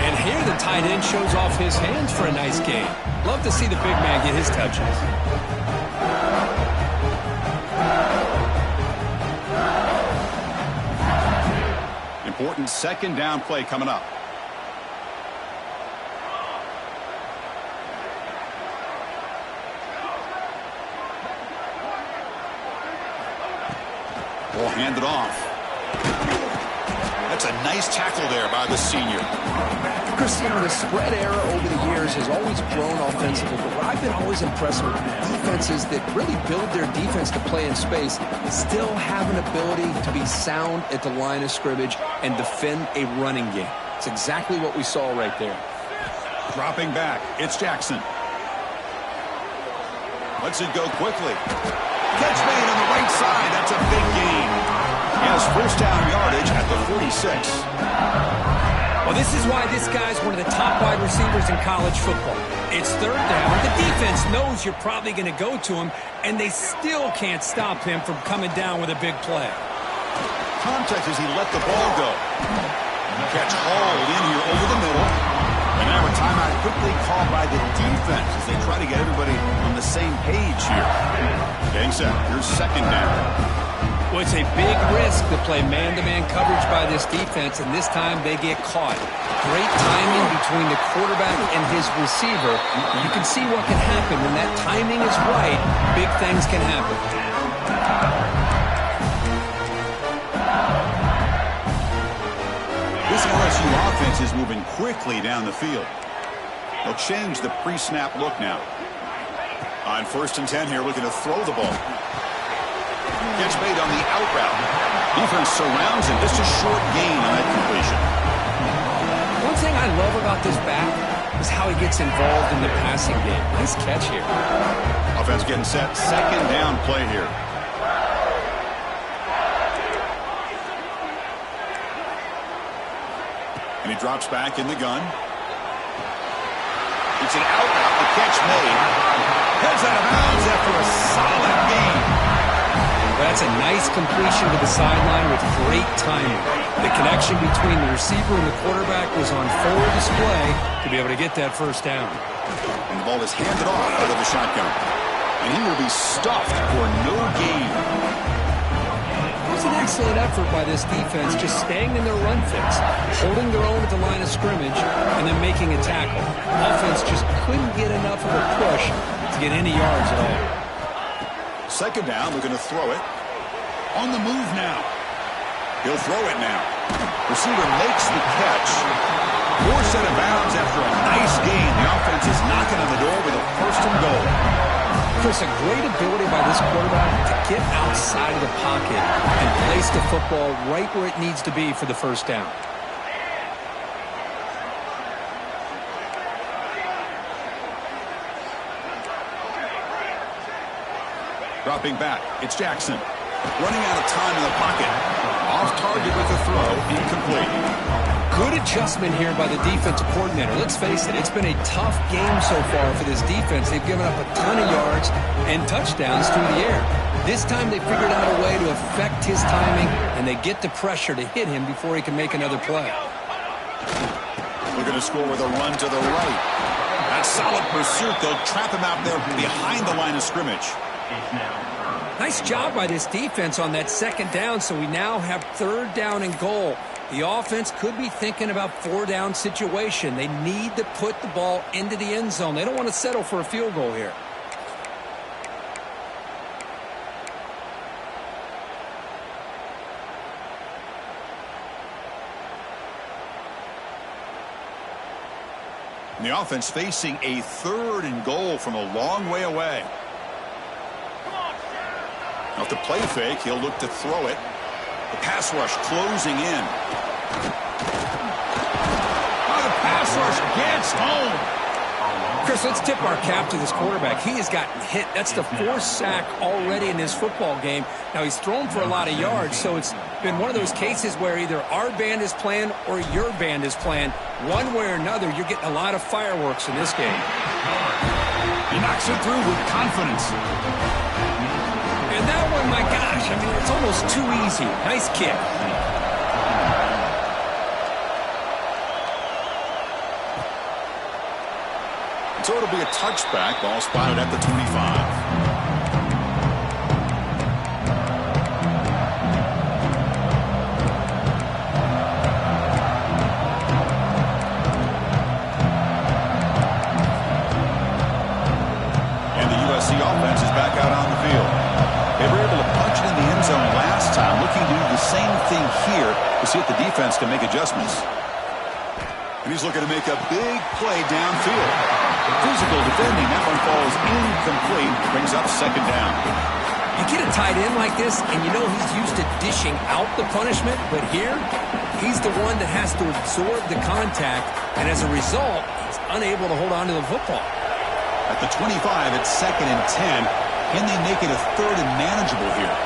And here the tight end shows off his hands for a nice game. Love to see the big man get his touches. Important important second down play coming up. Will hand it off. That's a nice tackle there by the senior. Chris, you know, the spread era over the years has always grown offensively, but what I've been always impressed with defenses that really build their defense to play in space still have an ability to be sound at the line of scrimmage and defend a running game. It's exactly what we saw right there. Dropping back, it's Jackson. Lets it go quickly. Catch made on the right side. That's a big gain. He has first down yardage at the 46. Well, this is why this guy's one of the top wide receivers in college football. It's third down. The defense knows you're probably going to go to him, and they still can't stop him from coming down with a big play. Context as he let the ball go. Catch hauled in here over the middle. And now a timeout quickly called by the defense as they try to get everybody on the same page here. Getting set. Here's second down. Well, it's a big risk to play man-to-man coverage by this defense, and this time they get caught. Great timing between the quarterback and his receiver. You can see what can happen. When that timing is right, big things can happen. This LSU offense is moving quickly down the field. They'll change the pre-snap look now. On 1st and 10 here, looking to throw the ball. Gets made on the out route. Defense surrounds him. Just a short gain on that completion. One thing I love about this back is how he gets involved in the passing game. Nice catch here. Offense getting set. Second down play here. And he drops back in the gun. It's an out route. The catch made. Heads out of bounds after a solid gain. That's a nice completion to the sideline with great timing. The connection between the receiver and the quarterback was on full display to be able to get that first down. And the ball is handed off out of the shotgun. And he will be stuffed for no gain. It was an excellent effort by this defense, just staying in their run fits, holding their own at the line of scrimmage, and then making a tackle. Offense just couldn't get enough of a push to get any yards at all. Second down, we're going to throw it. On the move now. He'll throw it now. Receiver makes the catch. Forced out of bounds after a nice gain. The offense is knocking on the door with a first and goal. Chris, a great ability by this quarterback to get outside of the pocket and place the football right where it needs to be for the first down. Dropping back, it's Jackson. Running out of time in the pocket. Off target with the throw, incomplete. Good adjustment here by the defensive coordinator. Let's face it, it's been a tough game so far for this defense. They've given up a ton of yards and touchdowns through the air. This time they figured out a way to affect his timing, and they get the pressure to hit him before he can make another play. They're going to score with a run to the right. That solid pursuit, they'll trap him out there behind the line of scrimmage. Nice job by this defense on that second down, so we now have third down and goal. The offense could be thinking about four-down situation. They need to put the ball into the end zone. They don't want to settle for a field goal here. And the offense facing a third and goal from a long way away. Now to play fake, he'll look to throw it. The pass rush closing in. Oh, the pass rush gets home. Chris, let's tip our cap to this quarterback. He has gotten hit. That's the fourth sack already in this football game. Now, he's thrown for a lot of yards, so it's been one of those cases where either our band is playing or your band is playing. One way or another, you're getting a lot of fireworks in this game. He knocks it through with confidence. And that one, my gosh, I mean, it's almost too easy. Nice kick. So it'll be a touchback. Ball spotted at the 25. thing here to see if the defense can make adjustments. And he's looking to make a big play downfield. Physical defending. That one falls incomplete. Brings up second down. You get a tight end like this, and you know he's used to dishing out the punishment, but here, he's the one that has to absorb the contact, and as a result, he's unable to hold on to the football. At the 25, it's 2nd and 10. Can they make it a 3rd and manageable here?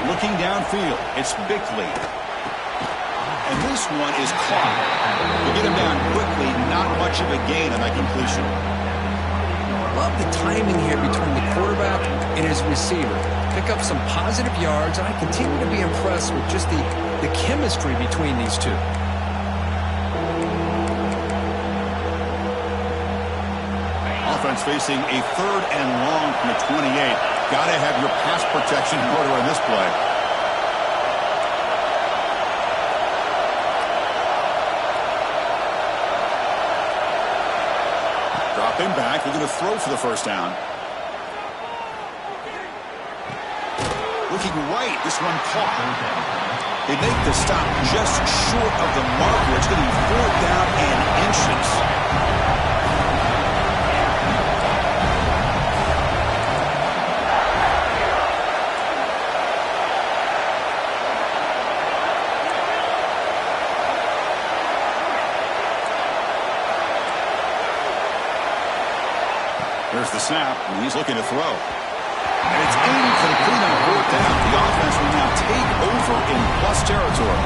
Looking downfield, it's Bickley. And this one is caught. We get him down quickly, not much of a gain on that completion. Love the timing here between the quarterback and his receiver. Pick up some positive yards, and I continue to be impressed with just the chemistry between these two. Offense facing a 3rd and long from the 28. Got to have your pass protection in order on this play. Dropping back, they're going to throw for the first down. Looking right, this one caught. They make the stop just short of the marker. It's going to be 4th down and inches. There's the snap, and he's looking to throw. And it's incomplete on 4th down. The offense will now take over in plus territory.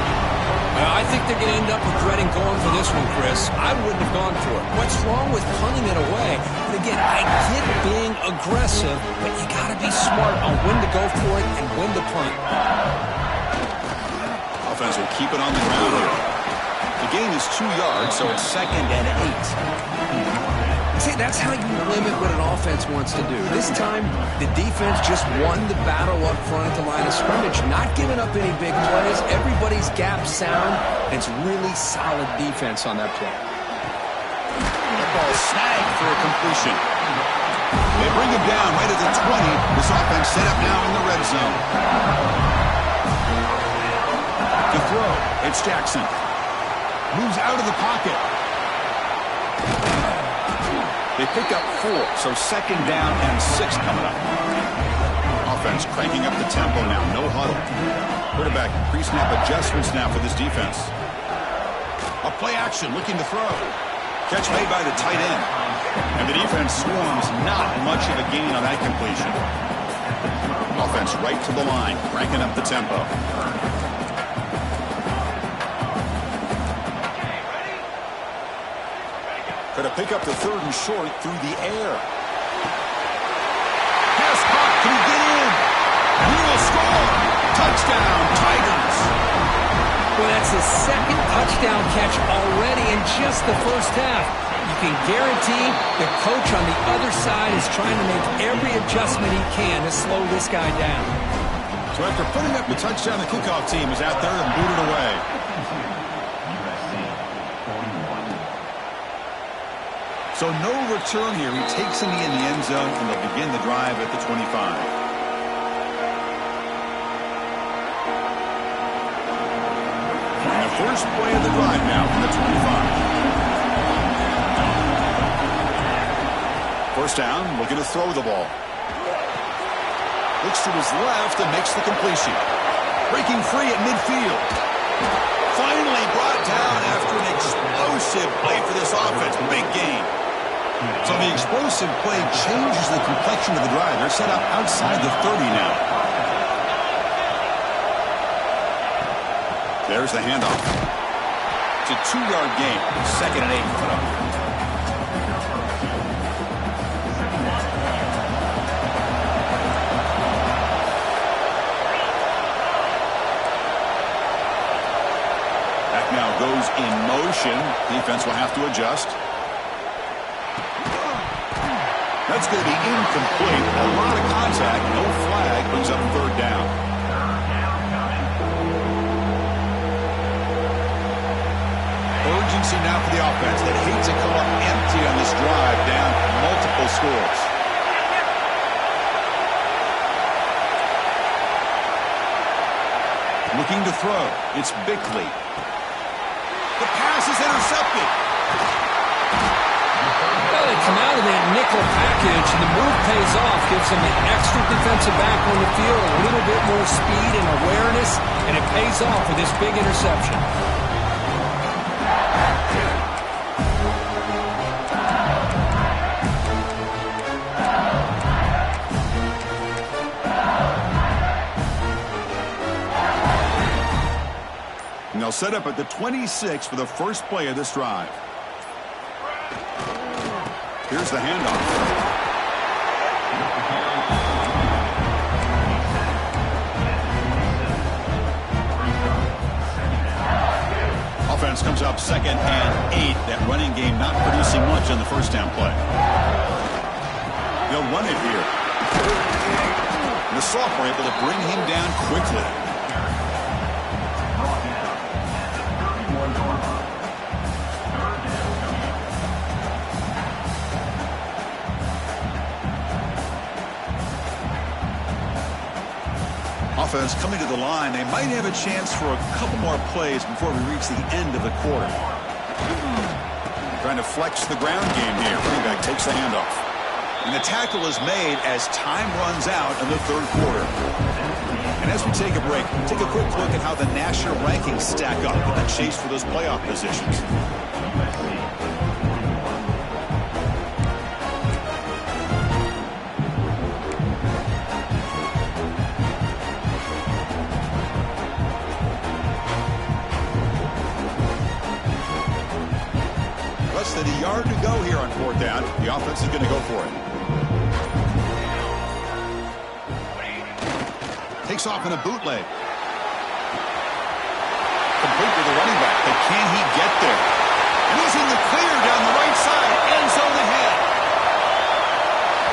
Well, I think they're going to end up regretting going for this one, Chris. I wouldn't have gone for it. What's wrong with punting it away? And again, I get being aggressive, but you got to be smart on when to go for it and when to punt. Offense will keep it on the ground here. The gain is 2 yards, so it's 2nd and 8. See, that's how you limit what an offense wants to do. This time, the defense just won the battle up front at the line of scrimmage, not giving up any big plays. Everybody's gap sound, and it's really solid defense on that play. The ball snagged for a completion. They bring him down right at the 20. This offense set up now in the red zone. To throw, it's Jackson. Moves out of the pocket. They pick up 4, so 2nd down and 6 coming up. Offense cranking up the tempo now, no huddle. Quarterback pre-snap adjustments now for this defense. A play action, looking to throw. Catch made by the tight end. And the defense swarms, not much of a gain on that completion. Offense right to the line, cranking up the tempo. Going to pick up the 3rd and short through the air. Pass caught. Can he get in? And he will score. Touchdown, Tigers. Well, that's his 2nd touchdown catch already in just the first half. You can guarantee the coach on the other side is trying to make every adjustment he can to slow this guy down. So after putting up the touchdown, the kickoff team is out there and booted away. So no return here. He takes him in the end zone, and they'll begin the drive at the 25. And the first play of the drive now from the 25. First down, looking to throw the ball. Looks to his left and makes the completion. Breaking free at midfield. Finally brought down after an explosive play for this offense. Big game. So the explosive play changes the complexion of the drive. They're set up outside the 30 now. There's the handoff. It's a 2-yard gain. 2nd and 8 put up. Back now goes in motion. Defense will have to adjust. That's going to be incomplete. A lot of contact. No flag. Brings up 3rd down. Urgency now for the offense that hates to come up empty on this drive, down multiple scores. throw. It's Bickley. The pass is intercepted. Well, they come out of that nickel package, and the move pays off. Gives them an extra defensive back on the field, a little bit more speed and awareness, and it pays off with this big interception. And they'll set up at the 26 for the first play of this drive. Here's the handoff. Offense comes up 2nd and 8. That running game not producing much on the first down play. They'll run it here. And the sophomore able to bring him down quickly. Offense coming to the line. They might have a chance for a couple more plays before we reach the end of the quarter. Trying to flex the ground game here. Running back takes the handoff. And the tackle is made as time runs out in the third quarter. And as we take a break, take a quick look at how the national rankings stack up in the chase for those playoff positions. Less than a yard to go here on 4th down. The offense is going to go for it. Takes off in a bootleg. Complete to the running back, but can he get there? And he's in the clear down the right side. End zone ahead.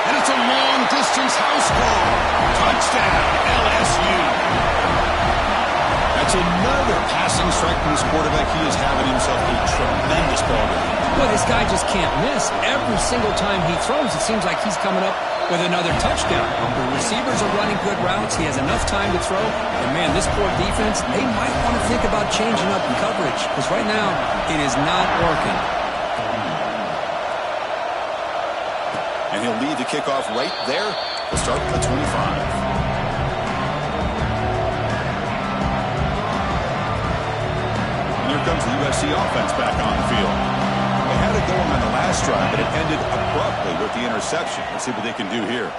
And it's a long-distance house ball. Touchdown, LSU. That's another passing strike from this quarterback. He is having himself a tremendous ball game. Well, this guy just can't miss. Every single time he throws, it seems like he's coming up with another touchdown. The receivers are running good routes. He has enough time to throw. And, man, this poor defense, they might want to think about changing up coverage because right now it is not working. And he'll lead the kickoff right there. We'll start with the 25. Comes the USC offense back on the field. They had it going on the last drive, but it ended abruptly with the interception. Let's see what they can do here.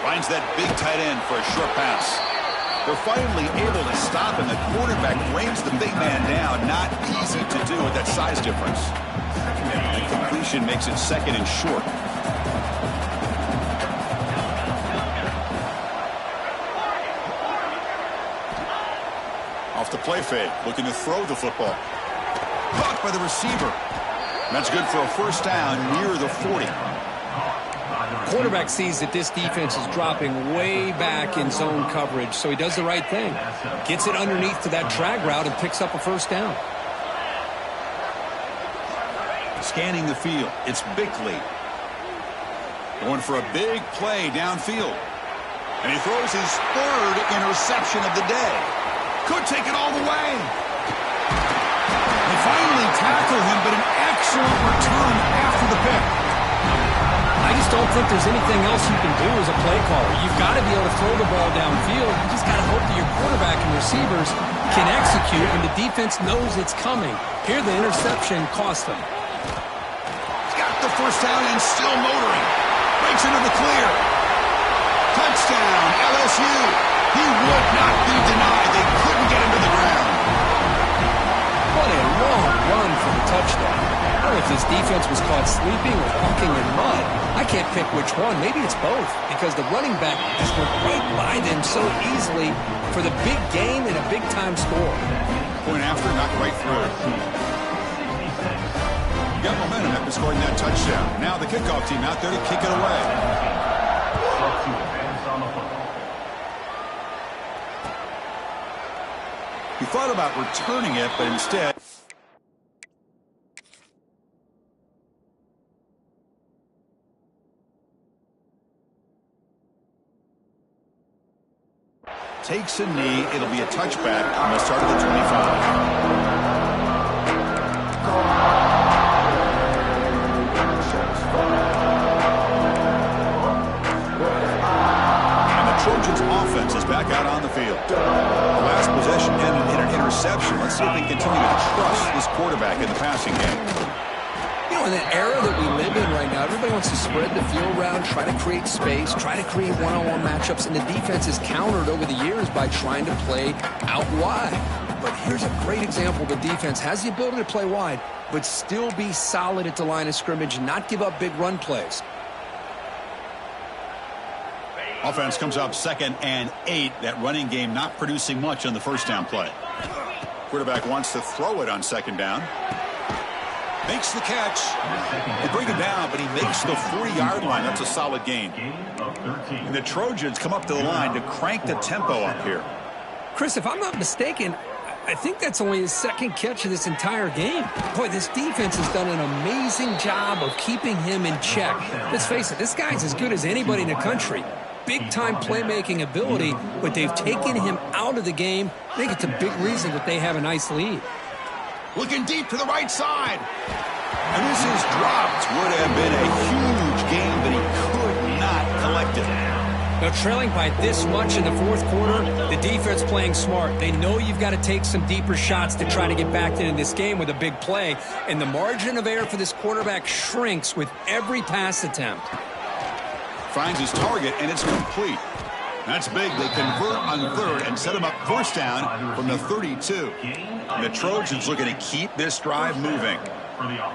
Finds that big tight end for a short pass. They're finally able to stop him. The quarterback brings the big man down. Not easy to do with that size difference. And completion makes it 2nd and short. Off the play fake, looking to throw the football. Caught by the receiver. That's good for a first down near the 40. Quarterback sees that this defense is dropping way back in zone coverage, so he does the right thing. Gets it underneath to that drag route and picks up a first down. Scanning the field, it's Bickley. Going for a big play downfield. And he throws his 3rd interception of the day. Could take it all the way. They finally tackle him, but an excellent return after the pick. I just don't think there's anything else you can do as a play caller. You've got to be able to throw the ball downfield. You just got to hope that your quarterback and receivers can execute when the defense knows it's coming. Here, the interception cost them. He's got the first down and still motoring. Breaks into the clear. Touchdown, LSU. He would not be denied. They couldn't get him to the ground. What a long run for the touchdown. I don't know if this defense was caught sleeping or walking in mud. I can't pick which one. Maybe it's both because the running back just went right by them so easily for the big game and a big-time score. Point after, knocked right through. Got momentum after scoring that touchdown. Now the kickoff team out there to kick it away. He thought about returning it, but instead... Takes a knee. It'll be a touchback on the start of the 25. Trojans offense is back out on the field. The last possession ended in an interception. Let's see if they continue to trust this quarterback in the passing game. You know, in the era that we live in right now, everybody wants to spread the field around, try to create space, try to create one-on-one matchups, and the defense is countered over the years by trying to play out wide. But here's a great example. The defense has the ability to play wide, but still be solid at the line of scrimmage and not give up big run plays. Offense comes up 2nd and 8. That running game not producing much on the first down play. Quarterback wants to throw it on 2nd down. Makes the catch. They bring it down, but he makes the 40-yard line. That's a solid gain. And the Trojans come up to the line to crank the tempo up here. Chris, if I'm not mistaken, I think that's only his 2nd catch of this entire game. Boy, this defense has done an amazing job of keeping him in check. Let's face it, this guy's as good as anybody in the country. Big-time playmaking ability, but they've taken him out of the game. I think it's a big reason that they have a nice lead. Looking deep to the right side. And this is dropped. Would have been a huge game, but he could not collect it. Now, trailing by this much in the 4th quarter, the defense playing smart. They know you've got to take some deeper shots to try to get back into this game with a big play, and the margin of error for this quarterback shrinks with every pass attempt. Finds his target, and it's complete. That's big. They convert on 3rd and set him up 1st down from the 32. And the Trojans looking to keep this drive moving.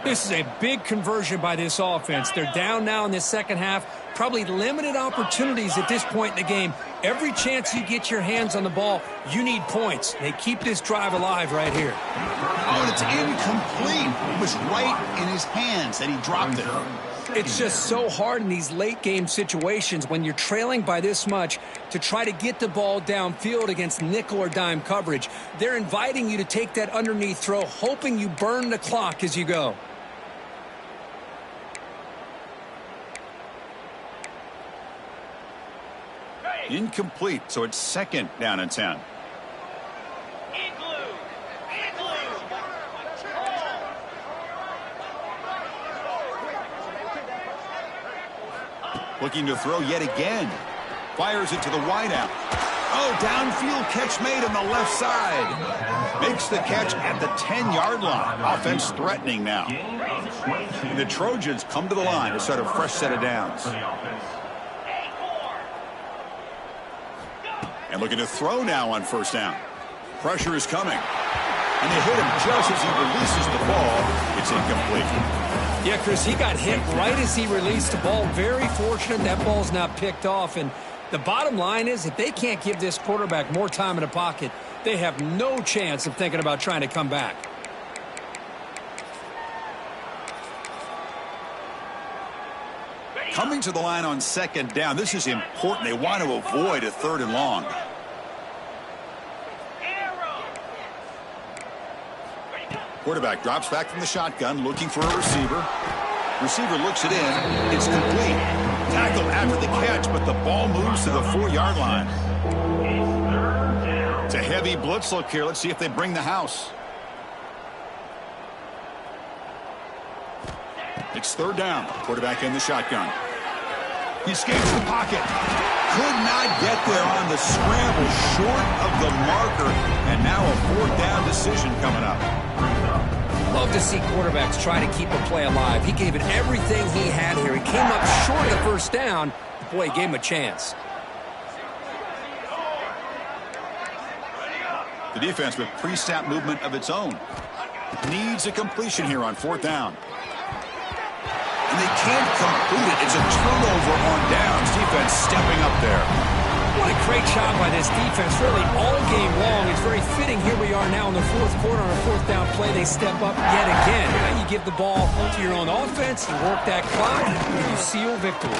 This is a big conversion by this offense. They're down now in the 2nd half. Probably limited opportunities at this point in the game. Every chance you get your hands on the ball, you need points. They keep this drive alive right here. Oh, and it's incomplete. It was right in his hands, and he dropped it. It's just so hard in these late-game situations when you're trailing by this much to try to get the ball downfield against nickel or dime coverage. They're inviting you to take that underneath throw, hoping you burn the clock as you go. Incomplete, so it's 2nd down and 10. Looking to throw yet again. Fires it to the wideout. Oh, downfield catch made on the left side. Makes the catch at the 10-yard line. Offense threatening now. And the Trojans come to the line to start a fresh set of downs. And looking to throw now on 1st down. Pressure is coming. And they hit him just as he releases the ball. It's incomplete. Yeah, Chris, he got hit right as he released the ball. Very fortunate that ball's not picked off. And the bottom line is if they can't give this quarterback more time in the pocket, they have no chance of thinking about trying to come back. Coming to the line on 2nd down. This is important. They want to avoid a 3rd and long. Quarterback drops back from the shotgun, looking for a receiver. Receiver looks it in. It's complete. Tackled after the catch, but the ball moves to the 4-yard line. It's a heavy blitz look here. Let's see if they bring the house. It's 3rd down. Quarterback in the shotgun. He escapes the pocket. Could not get there on the scramble, short of the marker. And now a 4th down decision coming up. Love to see quarterbacks try to keep a play alive. He gave it everything he had here. He came up short of the 1st down. Boy, he gave him a chance. The defense with pre-snap movement of its own. Needs a completion here on 4th down. And they can't complete it. It's a turnover on downs. Defense stepping up there. What a great job by this defense, really all game long. It's very fitting here we are now in the 4th quarter on a 4th down play. They step up yet again. Now you give the ball to your own offense, you work that clock, and you seal victory.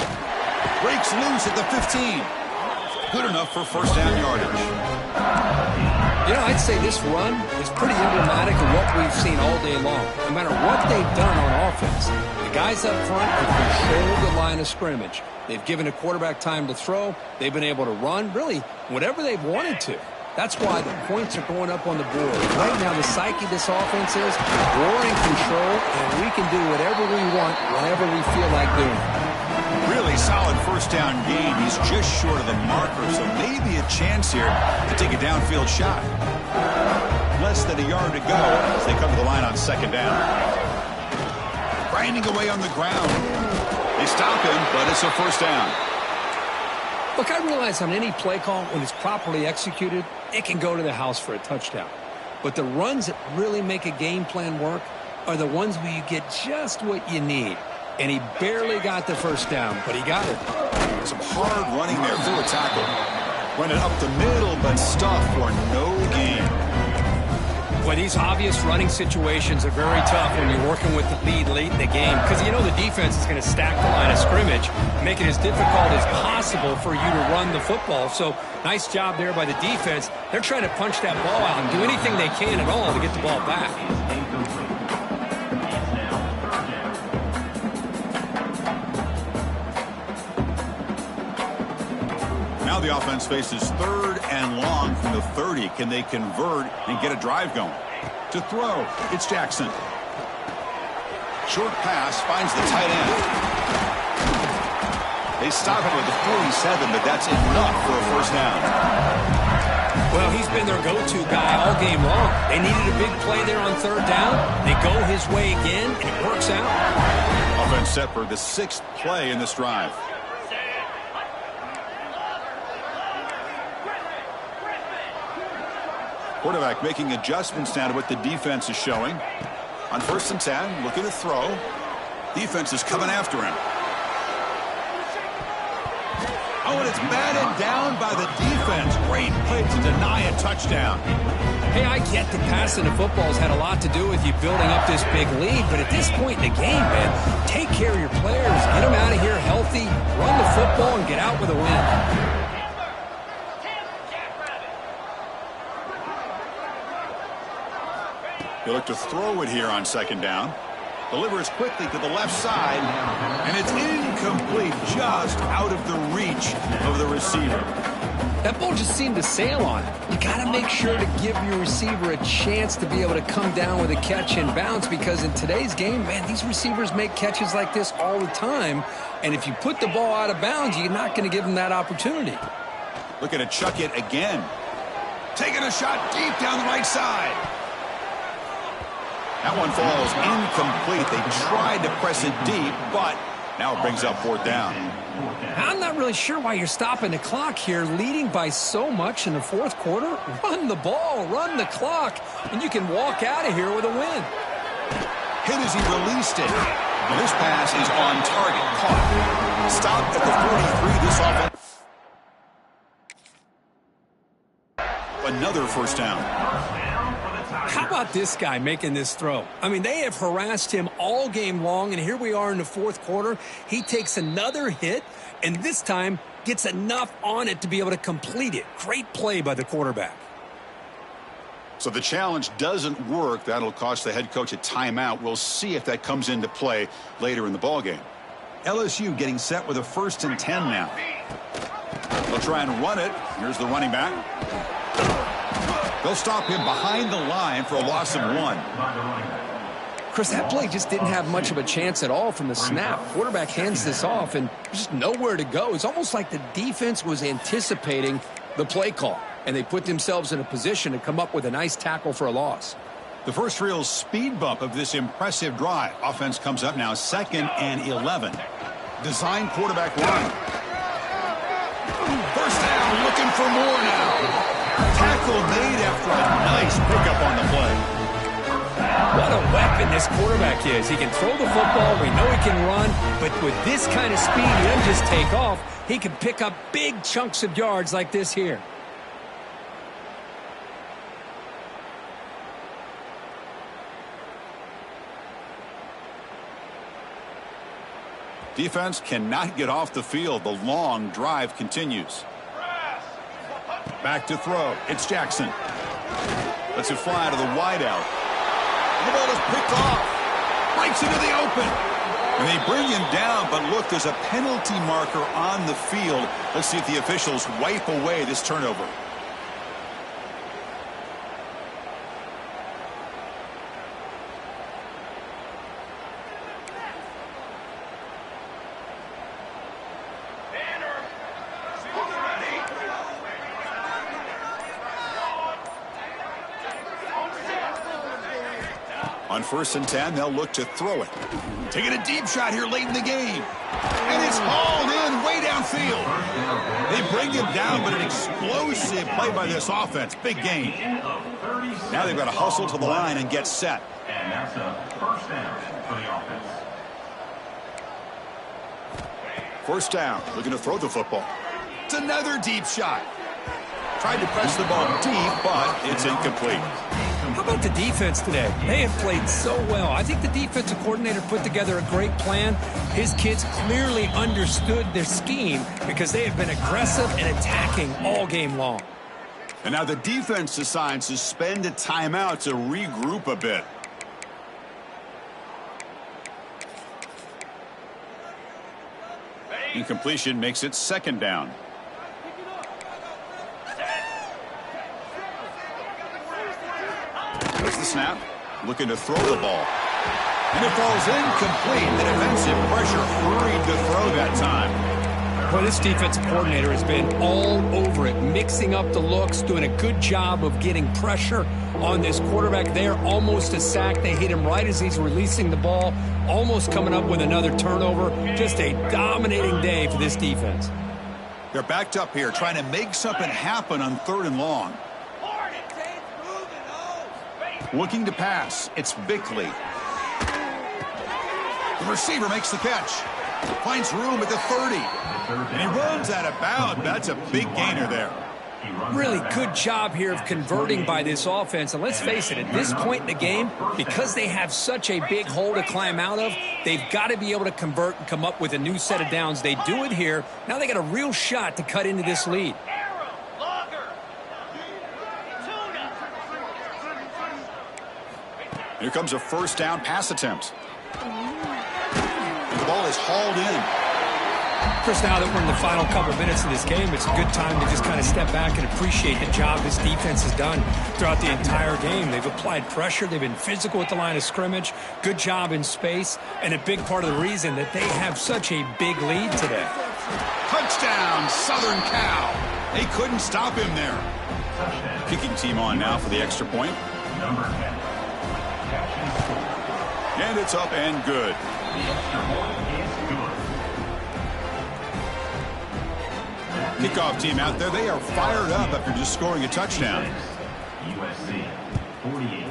Breaks loose at the 15. Good enough for 1st down yardage. You know, I'd say this run is pretty emblematic of what we've seen all day long. No matter what they've done on offense, the guys up front have controlled the line of scrimmage. They've given a quarterback time to throw. They've been able to run, really, whatever they've wanted to. That's why the points are going up on the board. Right now, the psyche of this offense is we're in control, and we can do whatever we want whenever we feel like doing it. Really solid first down game. He's just short of the marker, so maybe a chance here to take a downfield shot. Less than a yard to go as they come to the line on second down. Grinding away on the ground. They stop him, but it's a first down. Look, I realize on any play call, when it's properly executed, it can go to the house for a touchdown. But the runs that really make a game plan work are the ones where you get just what you need. And he barely got the first down, but he got it. Some hard running there through a tackle. Running up the middle, but stuffed for no gain. Well, these obvious running situations are very tough when you're working with the lead late in the game because you know the defense is going to stack the line of scrimmage, make it as difficult as possible for you to run the football. So nice job there by the defense. They're trying to punch that ball out and do anything they can at all to get the ball back. Now the offense faces third and long from the 30. Can they convert and get a drive going? To throw, it's Jackson. Short pass finds the tight end. They stop it with the 47, but that's enough for a first down. Well, he's been their go-to guy all game long. They needed a big play there on third down. They go his way again, and it works out. Offense set for the 6th play in this drive. Quarterback making adjustments now to what the defense is showing. On 1st and 10, looking to throw. Defense is coming after him. Oh, and it's batted down by the defense. Great play to deny a touchdown. Hey, I get that passing the football's had a lot to do with you building up this big lead, but at this point in the game, man, take care of your players. Get them out of here healthy, run the football, and get out with a win. They look to throw it here on second down. Delivers quickly to the left side, and it's incomplete, just out of the reach of the receiver. That ball just seemed to sail on it. You got to make sure to give your receiver a chance to be able to come down with a catch and bounce because in today's game, man, these receivers make catches like this all the time, and if you put the ball out of bounds, you're not going to give them that opportunity. Looking to chuck it again. Taking a shot deep down the right side. That one falls incomplete. They tried to press it deep, but now it brings up 4th down. I'm not really sure why you're stopping the clock here, leading by so much in the 4th quarter. Run the ball, run the clock, and you can walk out of here with a win. Hit as he released it. And this pass is on target. Caught. Stopped at the 43. This offense. Another first down. How about this guy making this throw? I mean, they have harassed him all game long, and here we are in the 4th quarter. He takes another hit, and this time gets enough on it to be able to complete it. Great play by the quarterback. So the challenge doesn't work. That'll cost the head coach a timeout. We'll see if that comes into play later in the ballgame. LSU getting set with a 1st and 10 now. They'll try and run it. Here's the running back. They'll stop him behind the line for a loss of 1. Chris, that play just didn't have much of a chance at all from the snap. Quarterback hands this off, and there's just nowhere to go. It's almost like the defense was anticipating the play call, and they put themselves in a position to come up with a nice tackle for a loss. The first real speed bump of this impressive drive. Offense comes up now 2nd and 11. Design quarterback run. First down, looking for more now. Tackle made after a nice pickup on the play. What a weapon this quarterback is. He can throw the football. We know he can run. But with this kind of speed, he doesn't just take off. He can pick up big chunks of yards like this here. Defense cannot get off the field. The long drive continues. Back to throw. It's Jackson. Lets it fly to the wideout. The ball is picked off. Breaks into the open. And they bring him down, but look, there's a penalty marker on the field. Let's see if the officials wipe away this turnover. On 1st and 10, they'll look to throw it. Taking a deep shot here late in the game. And it's hauled in way downfield. They bring him down, but an explosive play by this offense. Big gain. Now they've got to hustle to the line and get set. And that's a first down for the offense. 1st down, looking to throw the football. It's another deep shot. Tried to press the ball deep, but it's incomplete. How about the defense today? They have played so well. I think the defensive coordinator put together a great plan. His kids clearly understood their scheme because they have been aggressive and attacking all game long. And now the defense decides to spend a timeout to regroup a bit. Incompletion makes it 2nd down. There's the snap. Looking to throw the ball. And it falls incomplete. The defensive pressure hurried to throw that time. Boy, this defensive coordinator has been all over it, mixing up the looks, doing a good job of getting pressure on this quarterback there. Almost a sack. They hit him right as he's releasing the ball, almost coming up with another turnover. Just a dominating day for this defense. They're backed up here, trying to make something happen on 3rd and long. Looking to pass. It's Bickley. The receiver makes the catch. Finds room at the 30. And he runs out of bounds. That's a big gainer there. Really good job here of converting by this offense. And let's face it, at this point in the game, because they have such a big hole to climb out of, they've got to be able to convert and come up with a new set of downs. They do it here. Now they got a real shot to cut into this lead. Here comes a 1st down pass attempt. And the ball is hauled in. Chris, now that we're in the final couple minutes of this game, it's a good time to just kind of step back and appreciate the job this defense has done throughout the entire game. They've applied pressure. They've been physical at the line of scrimmage. Good job in space. And a big part of the reason that they have such a big lead today. Touchdown, Southern Cal. They couldn't stop him there. Kicking team on now for the extra point. Number 10. And it's up and good. The extra point is good. Kickoff team out there. They are fired up after just scoring a touchdown. USC 48.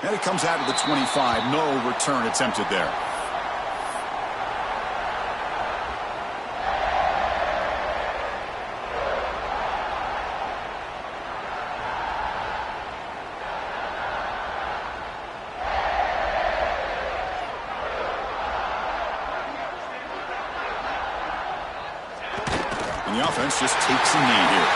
And it comes out of the 25. No return attempted there. The offense just takes a knee here.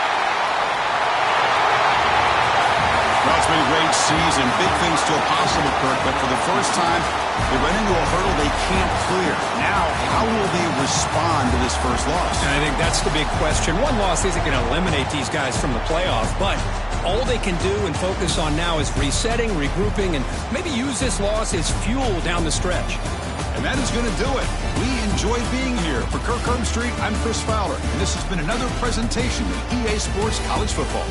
Well, it's been a great season. Big things still possible, Kirk, but for the first time, they run into a hurdle they can't clear. Now, how will they respond to this first loss? And I think that's the big question. One loss isn't going to eliminate these guys from the playoff, but all they can do and focus on now is resetting, regrouping, and maybe use this loss as fuel down the stretch. And that is going to do it. We enjoyed being here. For Kirk Herbstreit, I'm Chris Fowler, and this has been another presentation of EA Sports College Football.